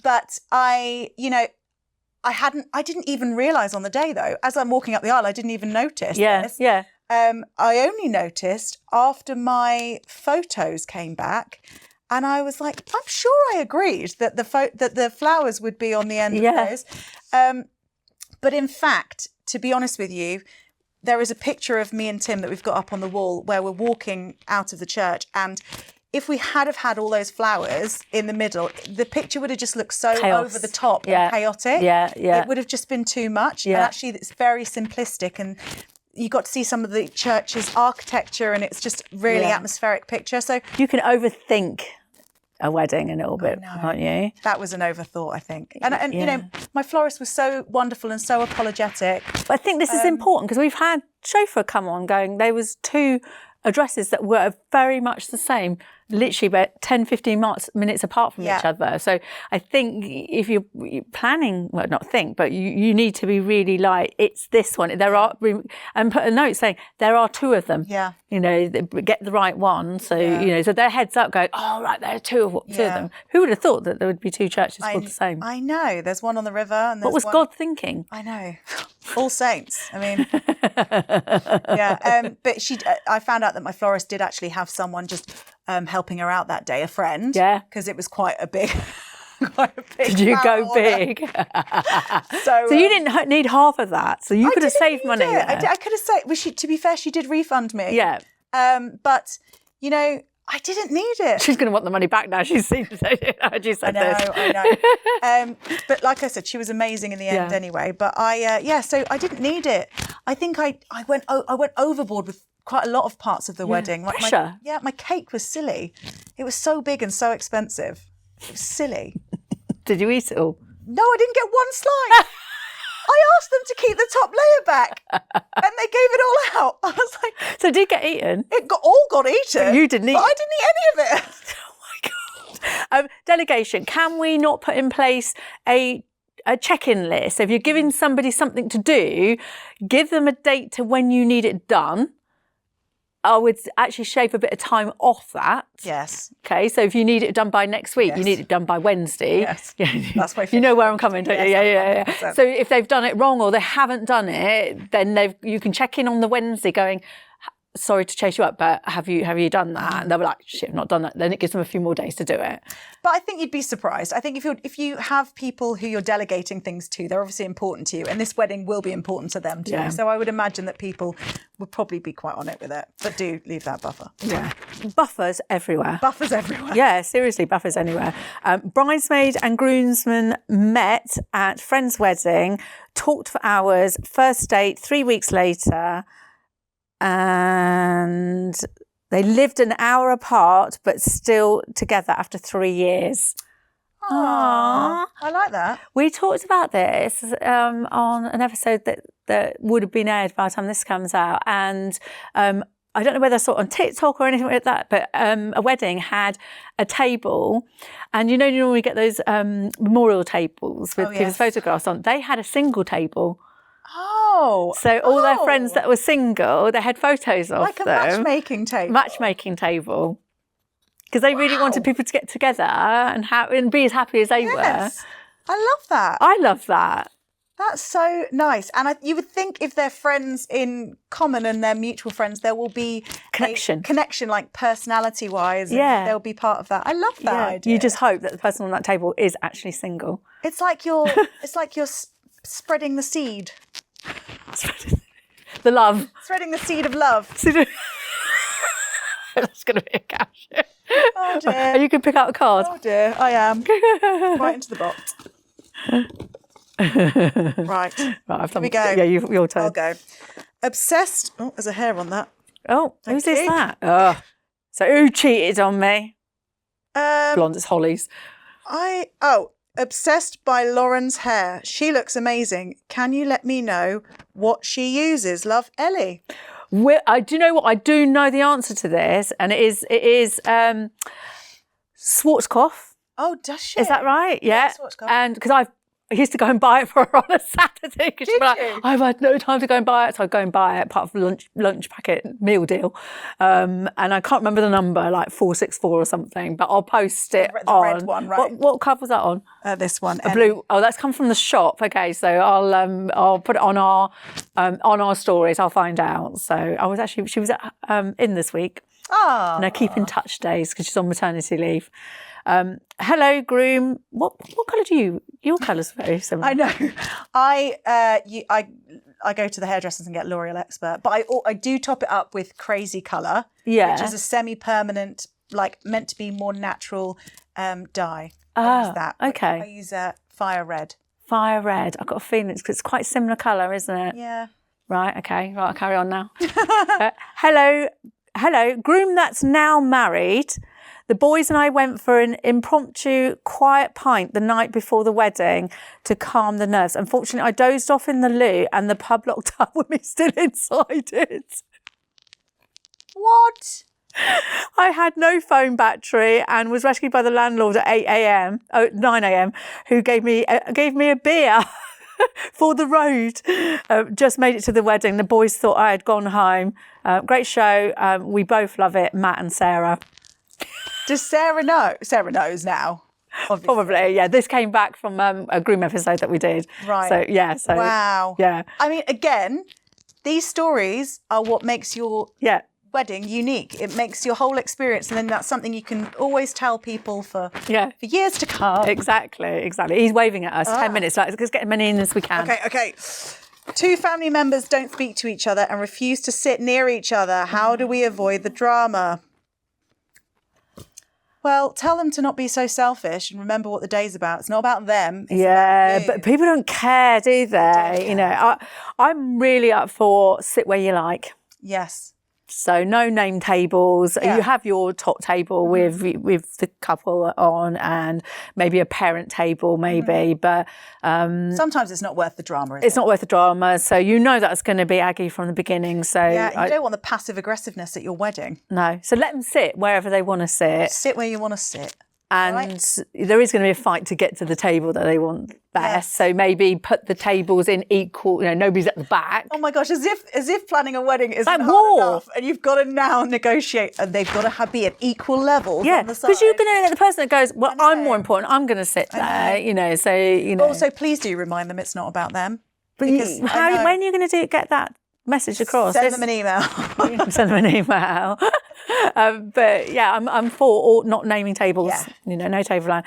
But I didn't even realise on the day though, as I'm walking up the aisle, I didn't even notice this. Yeah. I only noticed after my photos came back, and I was like, I'm sure I agreed that the flowers would be on the end of those. But in fact, to be honest with you, there is a picture of me and Tim that we've got up on the wall where we're walking out of the church, and if we had have had all those flowers in the middle, the picture would have just looked so over the top and chaotic. It would have just been too much. And actually, it's very simplistic, and you got to see some of the church's architecture, and it's just really atmospheric picture. So you can overthink a wedding a little bit, can't you? That was an overthought, I think. And you know, my florist was so wonderful and so apologetic. But I think this is important because we've had chauffeur come on going, there was 2 addresses that were very much the same, literally about 10, 15 minutes apart from each other. So I think if you're planning, well, not think, but you need to be really like, it's this one. There are, and put a note saying, there are 2 of them. Yeah. You know, get the right one. So, you know, so their heads up going, oh, right, there are 2 of them. Who would have thought that there would be 2 churches called the same? I know. There's one on the river. And what was God thinking? I know. All saints. I mean, but I found out that my florist did actually have someone just helping her out that day, a friend. Yeah. Because it was quite a big Did you go big? So you didn't need half of that. So you could have saved money. I could have saved. Well, to be fair, she did refund me. Yeah. But, you know, I didn't need it. She's going to want the money back now. She's seen it. I know. But like I said, she was amazing in the end anyway. But so I didn't need it. I think I went overboard with quite a lot of parts of the wedding. Like pressure. My cake was silly. It was so big and so expensive. It was silly. Did you eat it all? No, I didn't get one slice. I asked them to keep the top layer back, and they gave it all out. I was like, so it did get eaten? It all got eaten. You didn't eat? But I didn't eat any of it. Oh my God. Delegation. Can we not put in place a check-in list? So if you're giving somebody something to do, give them a date to when you need it done. I would actually shave a bit of time off that. Yes. Okay, so if you need it done by next week, you need it done by Wednesday. Yes. That's my You know where I'm coming, don't you? Yeah. So if they've done it wrong or they haven't done it, then you can check in on the Wednesday going, sorry to chase you up, but have you done that? And they'll be like, shit, I've not done that. Then it gives them a few more days to do it. But I think you'd be surprised. I think if you have people who you're delegating things to, they're obviously important to you, and this wedding will be important to them too. Yeah. So I would imagine that people would probably be quite on it with it. But do leave that buffer. Yeah. Buffers everywhere. Buffers everywhere. Yeah, seriously, buffers anywhere. Bridesmaid and groomsmen met at friend's wedding, talked for hours, first date 3 weeks later, and they lived an hour apart but still together after 3 years. Aww, I like that. We talked about this on an episode that would have been aired by the time this comes out, and I don't know whether I saw it on TikTok or anything like that, but a wedding had a table, and you normally get those memorial tables with people's photographs on. They had a single table. Oh. So all their friends that were single, they had photos of like a them. matchmaking table. Because they really wanted people to get together and be as happy as they were. I love that. I love that. That's so nice. And you would think if they're friends in common and they're mutual friends, there will be connection, like personality-wise. Yeah. They'll be part of that. I love that idea. You just hope that the person on that table is actually single. It's like you're spreading the seed. The love. Spreading the seed of love. That's going to be a caption. Oh dear. You can pick out a card. Oh dear, I am. Right into the box. Right. Here we go. Yeah, your turn. I'll go. Obsessed. Oh, there's a hair on that. Oh, who's this that? Oh. So who cheated on me? Blonde, it's Holly's. Obsessed by Lauren's hair. She looks amazing. Can you let me know what she uses? Love, Ellie. Do you know what? I do know the answer to this, and it is Schwarzkopf. Oh, does she? Is that right? Yeah. Schwarzkopf. And because I've I used to go and buy it for her on a Saturday because she'd be like, you? I've had no time to go and buy it. So I'd go and buy it, part of the lunch packet meal deal. And I can't remember the number, like 464 or something, but I'll post it The on. red one, right? What cover was that on? This one. A blue. Oh, that's come from the shop. Okay, so I'll put it on our stories. I'll find out. So she was in this week. Oh. And I keep in touch days because she's on maternity leave. Hello, groom. What colour do you? Your colour's very similar. I know. I go to the hairdressers and get L'Oreal Expert, but I do top it up with Crazy Colour, which is a semi-permanent, like meant to be more natural dye. I use that. Okay. I use Fire Red. Fire Red. I've got a feeling it's quite similar colour, isn't it? Yeah. Right. Okay. Right. I'll carry on now. Hello, groom that's now married. The boys and I went for an impromptu quiet pint the night before the wedding to calm the nerves. Unfortunately, I dozed off in the loo and the pub locked up with me still inside it. What? I had no phone battery and was rescued by the landlord at 9 a.m, who gave me a beer for the road. Just made it to the wedding. The boys thought I had gone home. Great show. We both love it, Matt and Sarah. Does Sarah know? Sarah knows now. Obviously. Probably, yeah. This came back from a groom episode that we did. Right. So, yeah. So, wow. Yeah. I mean, again, these stories are what makes your wedding unique. It makes your whole experience, and then that's something you can always tell people for years to come. Exactly. He's waving at us. 10 minutes. Let's get as many in as we can. Okay. Two family members don't speak to each other and refuse to sit near each other. How do we avoid the drama? Well, tell them to not be so selfish and remember what the day's about. It's not about them. It's about you. But people don't care, do they? You know, I'm really up for sit where you like. Yes. So no name tables. Yeah. You have your top table with the couple on, and maybe a parent table, maybe. But sometimes it's not worth the drama. It's not worth the drama. So you know that's going to be Aggie from the beginning. So you don't want the passive aggressiveness at your wedding. No. So let them sit wherever they want to sit. Sit where you want to sit. And there is going to be a fight to get to the table that they want best. Yes. So maybe put the tables in equal, nobody's at the back. Oh my gosh, as if planning a wedding isn't like hard enough, and you've got to now negotiate, and they've got to be at equal levels on the side. Because you're going to get the person that goes, well, I'm more important, I'm going to sit there, so. Also, please do remind them it's not about them. But when are you going to get that message across? Send them an email. Send them an email. But yeah, I'm for not naming tables. Yeah. No table line.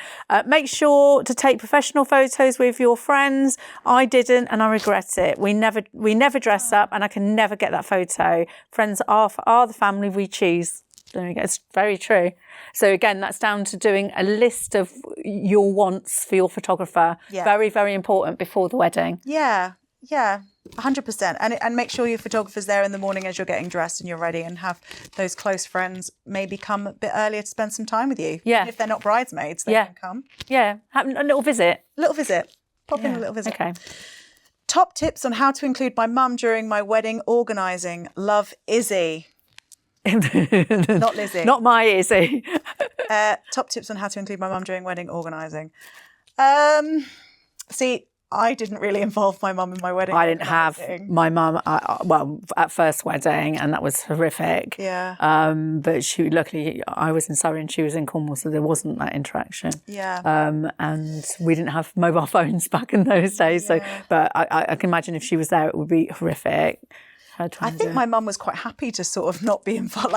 Make sure to take professional photos with your friends. I didn't, and I regret it. We never dress up, and I can never get that photo. Friends are the family we choose. There you go. It's very true. So again, that's down to doing a list of your wants for your photographer. Yeah. Very, very important before the wedding. Yeah. 100%. And make sure your photographer's there in the morning as you're getting dressed and you're ready, and have those close friends maybe come a bit earlier to spend some time with you. Yeah. Even if they're not bridesmaids, they can come. Yeah. Have a little visit. Pop in a little visit. Okay. Top tips on how to include my mum during my wedding organising. Love, Izzy. Not Lizzie. Not my Izzy. Top tips on how to include my mum during wedding organising. See, I didn't really involve my mum in my wedding. I didn't have my mum, at first wedding, and that was horrific. Yeah. But luckily, I was in Surrey and she was in Cornwall, so there wasn't that interaction. Yeah. And we didn't have mobile phones back in those days. Yeah. So, but I can imagine if she was there, it would be horrific. I think my mum was quite happy to sort of not be involved,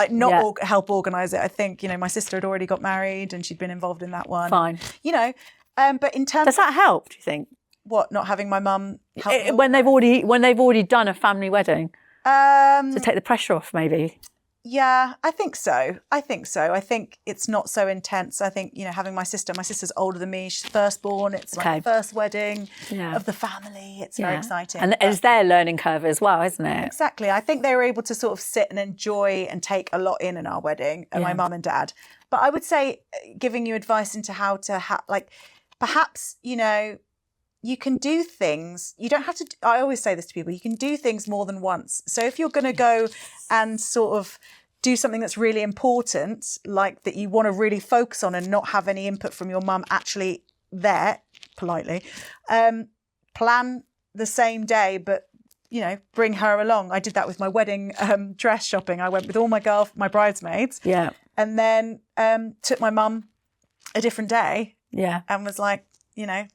help organise it. I think, my sister had already got married and she'd been involved in that one. Fine. But in terms, does that help? Do you think? What, not having my mum help when they've already done a family wedding? To take the pressure off, maybe. Yeah, I think so. I think it's not so intense. I think, having my sister's older than me. She's firstborn. It's like the first wedding of the family. It's very exciting. And it's their learning curve as well, isn't it? Exactly. I think they were able to sort of sit and enjoy and take a lot in our wedding, my mum and dad. But I would say giving you advice into how to, perhaps, you can do things. You don't have to. I always say this to people. You can do things more than once. So if you're going to go and sort of do something that's really important, like that you want to really focus on and not have any input from your mum actually there, politely, plan the same day, but bring her along. I did that with my wedding dress shopping. I went with all my bridesmaids. Yeah. And then took my mum a different day. Yeah. And was like,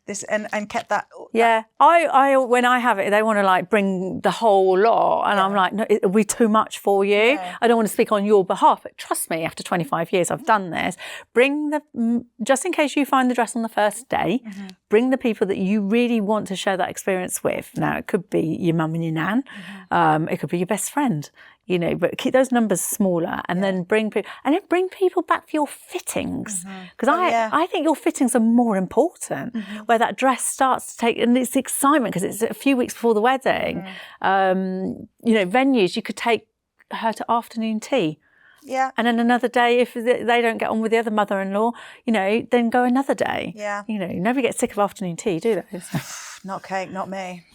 this and kept that. Yeah. I when I have it, they want to like bring the whole lot. And I'm like, no, it'll be too much for you. Yeah. I don't want to speak on your behalf, but trust me, after 25 years, I've done this. Just in case you find the dress on the first day, bring the people that you really want to share that experience with. Now, it could be your mum and your nan. It could be your best friend. But keep those numbers smaller, and then bring people back for your fittings, because I think your fittings are more important. Where that dress starts to take, and it's the excitement because it's a few weeks before the wedding. Venues, you could take her to afternoon tea. Yeah. And then another day, if they don't get on with the other mother-in-law, then go another day. Yeah. Nobody gets sick of afternoon tea, do they? Not Kate, not me.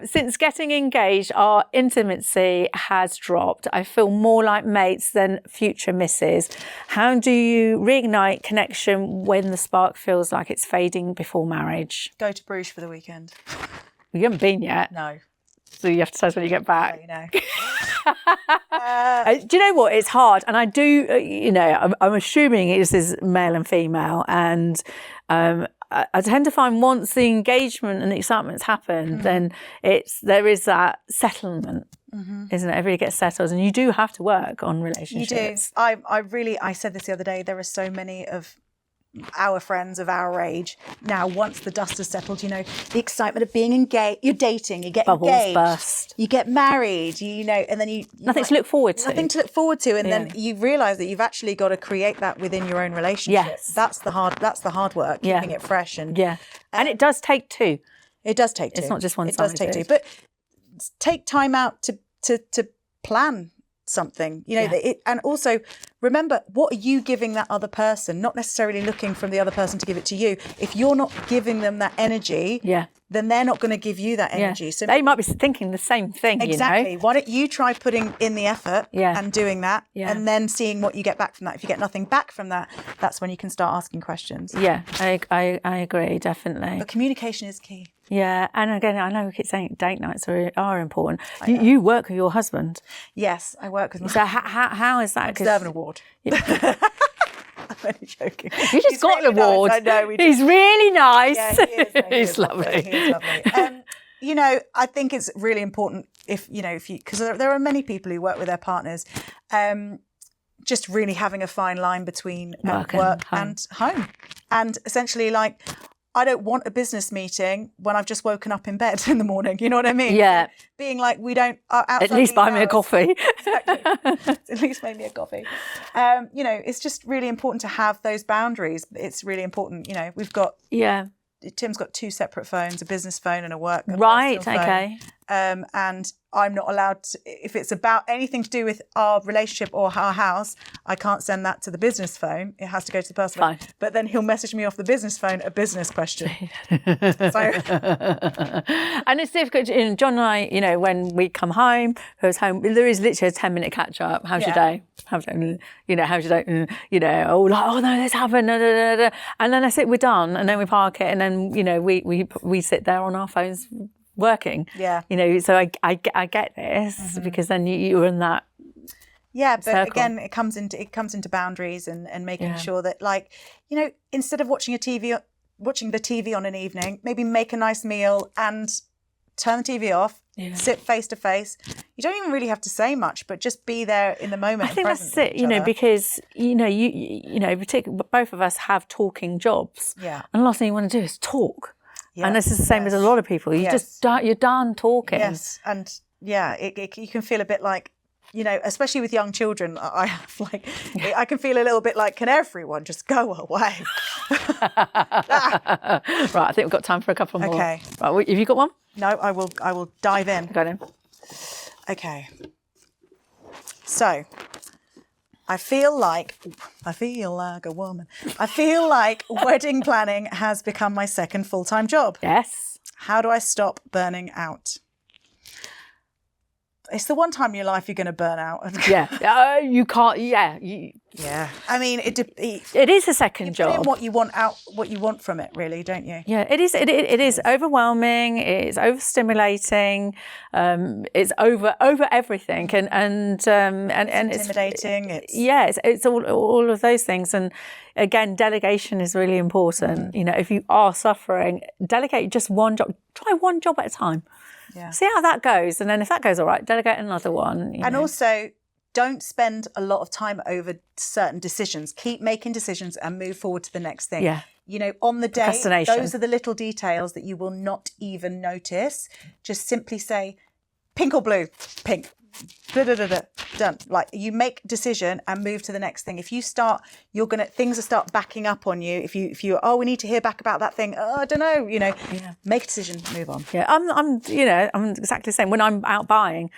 Since getting engaged, our intimacy has dropped. I feel more like mates than future misses. How do you reignite connection when the spark feels like it's fading before marriage? Go to Bruges for the weekend. You haven't been yet. No. So you have to tell us when you get back. Do you know what? It's hard. And I do, I'm assuming this is male and female. And I tend to find once the engagement and the excitement's happened, then there is that settlement, isn't it? Everybody gets settled, and you do have to work on relationships. You do. I said this the other day. There are so many of our friends of our age now, once the dust has settled, the excitement of being engaged, you're dating, you get Bubbles engaged, burst. You get married, and then nothing to look forward to. Nothing to look forward to, and then you realise that you've actually got to create that within your own relationship. Yes. That's the hard work, keeping it fresh. And it does take two. It does take two. It's not just one It sided. does take two. But take time out to plan something, and also remember, what are you giving that other person? Not necessarily looking from the other person to give it to you. If you're not giving them that energy, then they're not going to give you that energy. So they might be thinking the same thing. Exactly. Why don't you try putting in the effort and doing that, and then seeing what you get back from that. If you get nothing back from that, that's when you can start asking questions. Yeah, I agree, definitely. But communication is key. Yeah, and again, I know we keep saying date nights are important. You work with your husband. Yes, I work with my husband. So how is that? Deserve an award. I'm only joking. You just got an award. Nice. I know. He's really nice. Yeah, he is. No, He's lovely. He is lovely. I think it's really important if you, because there are many people who work with their partners, just really having a fine line between work and home. And essentially, I don't want a business meeting when I've just woken up in bed in the morning. You know what I mean? Yeah. Being like, we don't... At least buy me a coffee. Exactly. At least make me a coffee. It's just really important to have those boundaries. It's really important. We've got... Yeah. Tim's got two separate phones, a business phone and a work phone. Right, okay. And I'm not allowed to, if it's about anything to do with our relationship or our house, I can't send that to the business phone. It has to go to the personal phone. But then he'll message me off the business phone a business question. And it's difficult. John and I, when we come home, goes home, there is literally a 10-minute catch up. How's your day? How's your day? Oh no, this happened. And then I sit, we're done, and then we park it, and then we sit there on our phones working. Yeah. So I get this because then you're in that. Yeah, but circle. Again, it comes into boundaries and making sure that, instead of watching the TV on an evening, maybe make a nice meal and turn the TV off. Yeah. Sit face to face. You don't even really have to say much, but just be there in the moment. I think that's it, because particularly both of us have talking jobs. Yeah. And the last thing you want to do is talk. Yes, and this is the same as a lot of people. You you're done talking. Yes, and you can feel a bit like, especially with young children, I can feel a little bit like, can everyone just go away? Right, I think we've got time for a couple more. Okay. Right, have you got one? No, I will dive in. Go in. Okay. So, I feel like a woman. I feel like wedding planning has become my second full-time job. Yes. How do I stop burning out? It's the one time in your life you're going to burn out. Yeah. You can't. Yeah. Yeah, I mean, it is a second put job. in what you want from it, really, don't you? Yeah, it is. It is overwhelming. It's overstimulating. It's over everything, and Intimidating. It's all of those things. And again, delegation is really important. You know, if you are suffering, delegate just one job. Try one job at a time. Yeah. See how that goes, and then if that goes all right, delegate another one. And also, don't spend a lot of time over certain decisions. Keep making decisions and move forward to the next thing. Yeah. You know, on the day, Procrastination. those are the little details that you will not even notice. Just simply say, pink or blue? Pink. Done. Like, you make decision and move to the next thing. If you start, things will start backing up on you. If you we need to hear back about that thing. I don't know. You know, make a decision, move on. Yeah, I'm exactly the same. When I'm out buying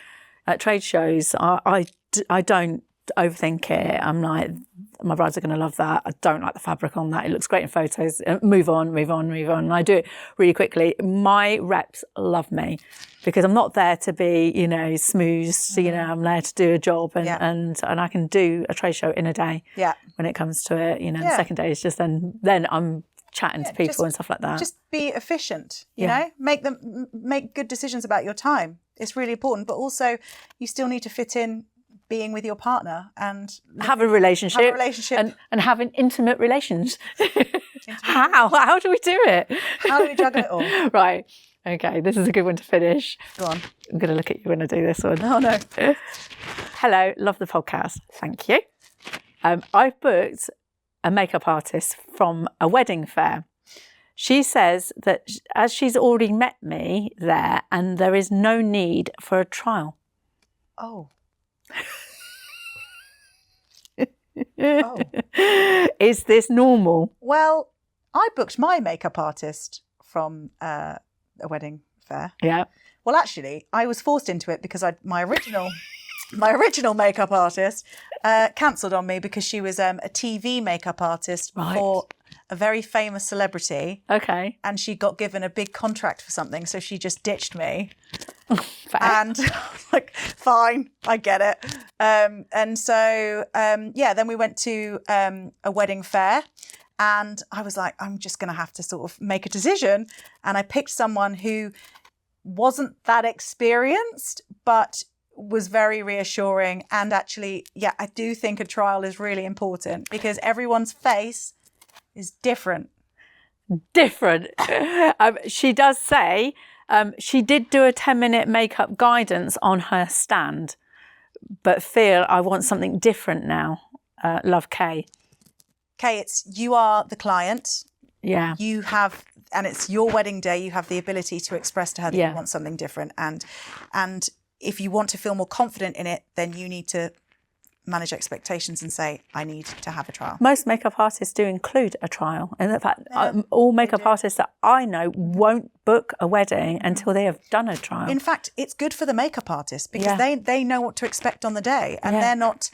at trade shows, I don't overthink it. I'm like, my brides are going to love that. I don't like the fabric on that. It looks great in photos. Move on. And I do it really quickly. My reps love me because I'm not there to be, smooth. You know, I'm there to do a job and I can do a trade show in a day. Yeah. When it comes to it, the second day is just then I'm chatting to people and stuff like that. Just be efficient. You know, make good decisions about your time. It's really important, but also you still need to fit in being with your partner and have a relationship and having intimate relations. How do we do it? How do we juggle it all? Right. Okay, this is a good one to finish. Go on. I'm going to look at you when I do this one. Oh, no. Hello, love the podcast. Thank you. I've booked a makeup artist from a wedding fair. She says that as she's already met me there and there is no need for a trial. Oh. Is this normal? Well, I booked my makeup artist from a wedding fair. Yeah. Well, actually, I was forced into it because my original makeup artist cancelled on me because she was a TV makeup artist for a very famous celebrity. Okay. And she got given a big contract for something, so she just ditched me. Fair. And I was like, fine, I get it. And so, then we went to a wedding fair. And I was like, I'm just going to have to sort of make a decision. And I picked someone who wasn't that experienced, but was very reassuring. And actually, I do think a trial is really important because everyone's face is different. She does say she did do a 10-minute makeup guidance on her stand, but feel I want something different now. Love, Kay. Kay, you are the client. Yeah. You have, and it's your wedding day, you have the ability to express to her that you want something different. And if you want to feel more confident in it, then you need to manage expectations and say, I need to have a trial. Most makeup artists do include a trial. And in fact, all makeup artists that I know won't book a wedding until they have done a trial. In fact, it's good for the makeup artist because they know what to expect on the day and they're not,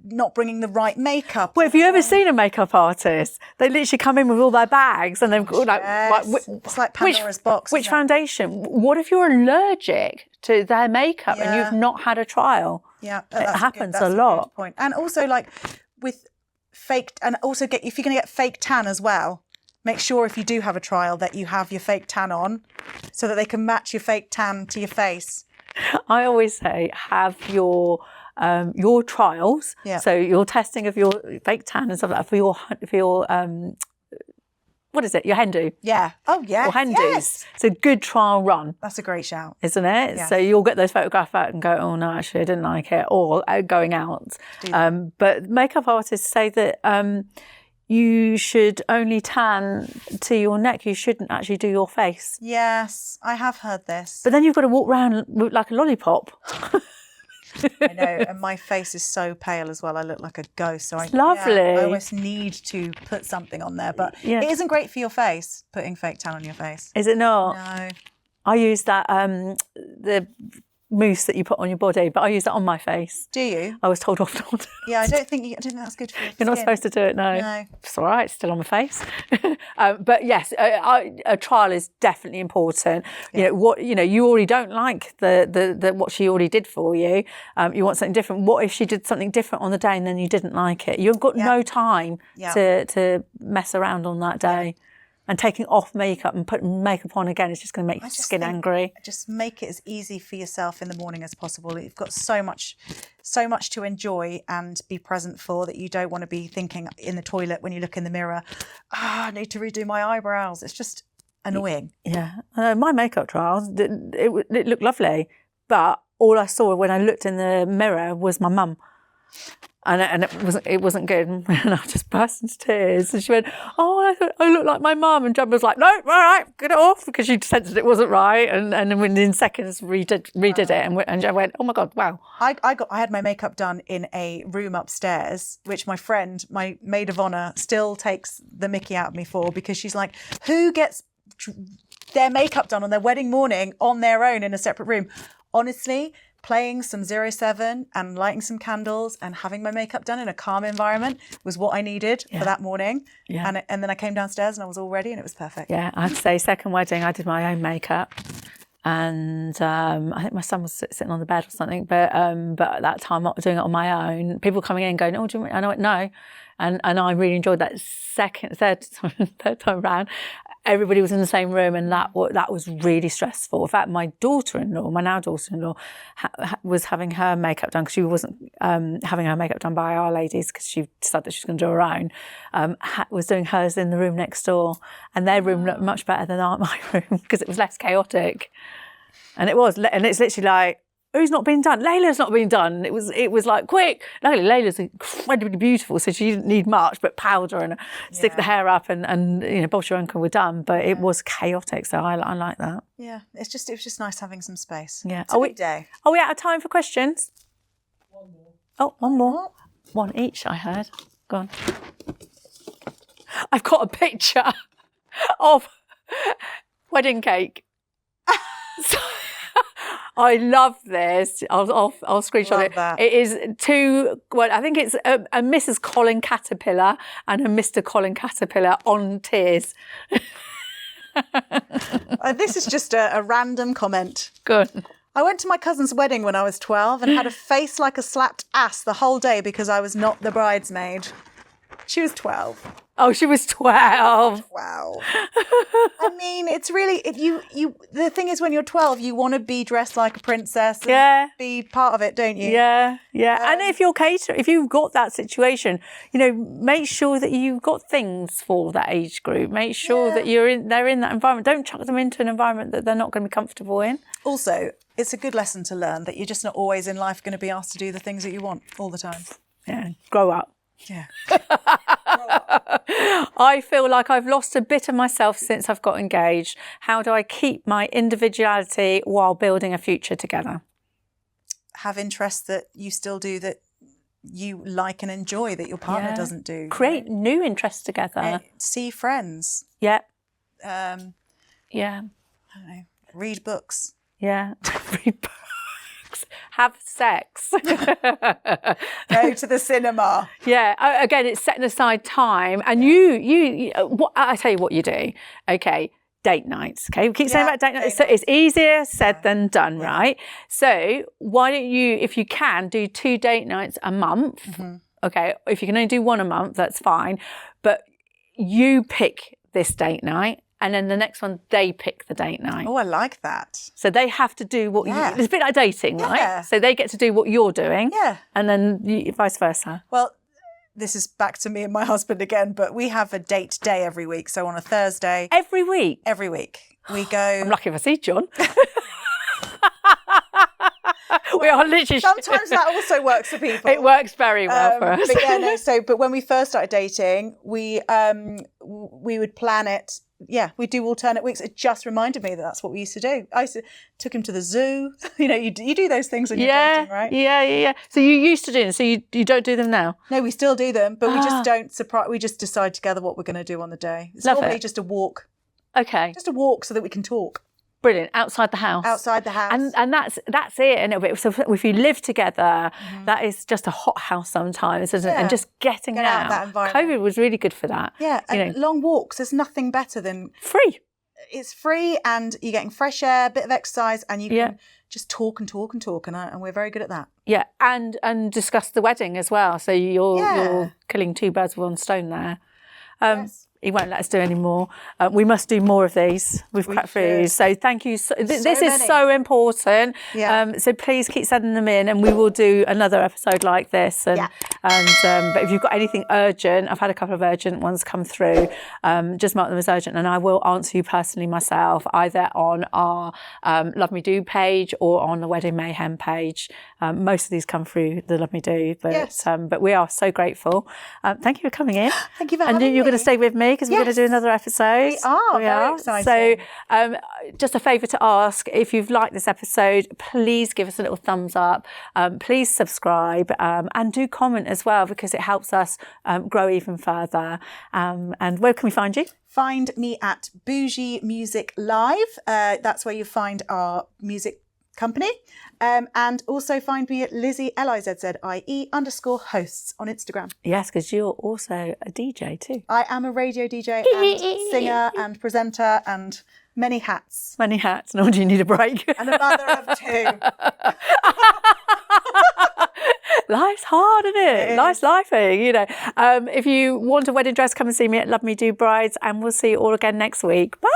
not bringing the right makeup. Well, have you ever seen a makeup artist? They literally come in with all their bags and they've got it's like Pandora's box. Which foundation? What if you're allergic to their makeup and you've not had a trial? Yeah, it happens a lot. Good point. And also, like with fake, and also if you're going to get fake tan as well, make sure if you do have a trial that you have your fake tan on, so that they can match your fake tan to your face. I always say have your trials. Yeah. So your testing of your fake tan and stuff like that for your what is it? Your hen do. Yeah. Oh, yeah. Or hen do's. It's a good trial run. That's a great shout. Isn't it? Yeah. So you'll get those photographs out and go, oh, no, actually, I didn't like it. Or going out. But makeup artists say that you should only tan to your neck. You shouldn't actually do your face. Yes, I have heard this. But then you've got to walk around like a lollipop. I know, and my face is so pale as well. I look like a ghost. So lovely. I almost need to put something on there, but it isn't great for your face, putting fake tan on your face. Is it not? No. I use that, the mousse that you put on your body, but I use that on my face. Do you? I was told off not to. Yeah, I don't think that's good for your You're not skin. supposed to do it, no. No. It's all right, it's still on my face. But yes, a trial is definitely important. Yeah. You already don't like the what she already did for you. You want something different. What if she did something different on the day and then you didn't like it? You've got no time to mess around on that day. And taking off makeup and putting makeup on again is just going to make your skin angry. Just make it as easy for yourself in the morning as possible. You've got so much to enjoy and be present for that you don't want to be thinking in the toilet when you look in the mirror, I need to redo my eyebrows. It's just annoying. Yeah. My makeup trials, it looked lovely. But all I saw when I looked in the mirror was my mum. And it wasn't good, and I just burst into tears. And she went, "Oh, I thought I look like my mum." And Jen was like, "No, all right, get it off," because she sensed it wasn't right. And then within seconds redid it, and Jen went, "Oh my god, wow!" I had my makeup done in a room upstairs, which my friend, my maid of honour, still takes the mickey out of me for, because she's like, "Who gets their makeup done on their wedding morning on their own in a separate room?" Honestly, playing some 07 and lighting some candles and having my makeup done in a calm environment was what I needed for that morning. Yeah. And then I came downstairs and I was all ready and it was perfect. Yeah, I'd say second wedding, I did my own makeup. And I think my son was sitting on the bed or something, but at that time, not doing it on my own. People coming in going, "Oh, do you?" And I went, "No," and I really enjoyed that third time round. Everybody was in the same room, and that was really stressful. In fact, my daughter-in-law, my now daughter-in-law, was having her makeup done because she wasn't having her makeup done by Our Ladies because she decided that she was going to do her own. Was doing hers in the room next door, and their room looked much better than my room because it was less chaotic. And it's literally like, who's not been done? Layla's not been done. It was like, quick. Layla's incredibly beautiful, so she didn't need much but powder and stick the hair up and boss your uncle were done. But it was chaotic, so I like that. Yeah, it was just nice having some space. Yeah. It's a big day. Are we out of time for questions? One more. Oh, one more. One each, I heard. Go on. I've got a picture of wedding cake. So, I love this. I'll screenshot it. That. It is I think it's a Mrs. Colin Caterpillar and a Mr. Colin Caterpillar on tears. This is just a random comment. Good. I went to my cousin's wedding when I was 12 and had a face like a slapped ass the whole day because I was not the bridesmaid. She was 12. Oh, she was 12. Wow. I mean, it's really, the thing is when you're 12, you want to be dressed like a princess and be part of it, don't you? Yeah, yeah. And if you've got that situation, make sure that you've got things for that age group. Make sure that they're in that environment. Don't chuck them into an environment that they're not going to be comfortable in. Also, it's a good lesson to learn that you're just not always in life going to be asked to do the things that you want all the time. Yeah, grow up. Yeah. I feel like I've lost a bit of myself since I've got engaged. How do I keep my individuality while building a future together? Have interests that you still do that you like and enjoy that your partner doesn't do. Create new interests together. See friends. Yeah. I don't know. Read books. Yeah. Read books. Have sex. Go to the cinema. Yeah. Again, it's setting aside time, and I tell you what you do. Okay. Date nights. Okay. We keep saying about date nights. It's easier said than done, right? So why don't you, if you can, do 2 date nights a month? Mm-hmm. Okay. If you can only do 1 a month, that's fine. But you pick this date night. And then the next one, they pick the date night. Oh, I like that. So they have to do what it's a bit like dating, right? So they get to do what you're doing. Yeah. And then vice versa. Well, this is back to me and my husband again, but we have a date day every week. So on a Thursday. Every week? Every week. We go. I'm lucky if I see John. We are literally. Sometimes that also works for people. It works very well for us. But when we first started dating, we would plan it. Yeah, we do alternate weeks. It just reminded me that that's what we used to do. Took him to the zoo. You do those things when you're dating, right? Yeah. So you used to do them. So you don't do them now? No, we still do them, but we just don't surprise. We just decide together what we're going to do on the day. It's normally just a walk. Okay. Just a walk so that we can talk. Brilliant. Outside the house. Outside the house. And that's it a little bit. So if you live together, that is just a hot house sometimes, isn't it? And just getting out of that environment. COVID was really good for that. Yeah, and long walks. There's nothing better than free. It's free, and you're getting fresh air, a bit of exercise, and you can just talk and talk and talk, and we're very good at that. Yeah, and discuss the wedding as well. So you're killing two birds with one stone there. Yes. He won't let us do any more. We must do more of these. We've cracked through. So thank you. This is so important. Yeah. So please keep sending them in, and we will do another episode like this. And but if you've got anything urgent, I've had a couple of urgent ones come through. Just mark them as urgent, and I will answer you personally myself, either on our Love Me Do page or on the Wedding Mayhem page. Most of these come through the Love Me Do, but we are so grateful. Thank you for coming in. Thank you for having me. And you're going to stay with me because we're going to do another episode. We are. Very exciting. So just a favour to ask, if you've liked this episode, please give us a little thumbs up. Please subscribe and do comment as well, because it helps us grow even further. And where can we find you? Find me at Bougie Music Live. That's where you find our music company. And also find me at Lizzie, LIZZIE_hosts on Instagram. Yes, because you're also a DJ too. I am a radio DJ and singer and presenter and many hats. Many hats. Nor do you need a break. And a mother of two. Life's hard, isn't it? Life's lifing, you know. If you want a wedding dress, come and see me at Love Me Do Brides, and we'll see you all again next week. Bye.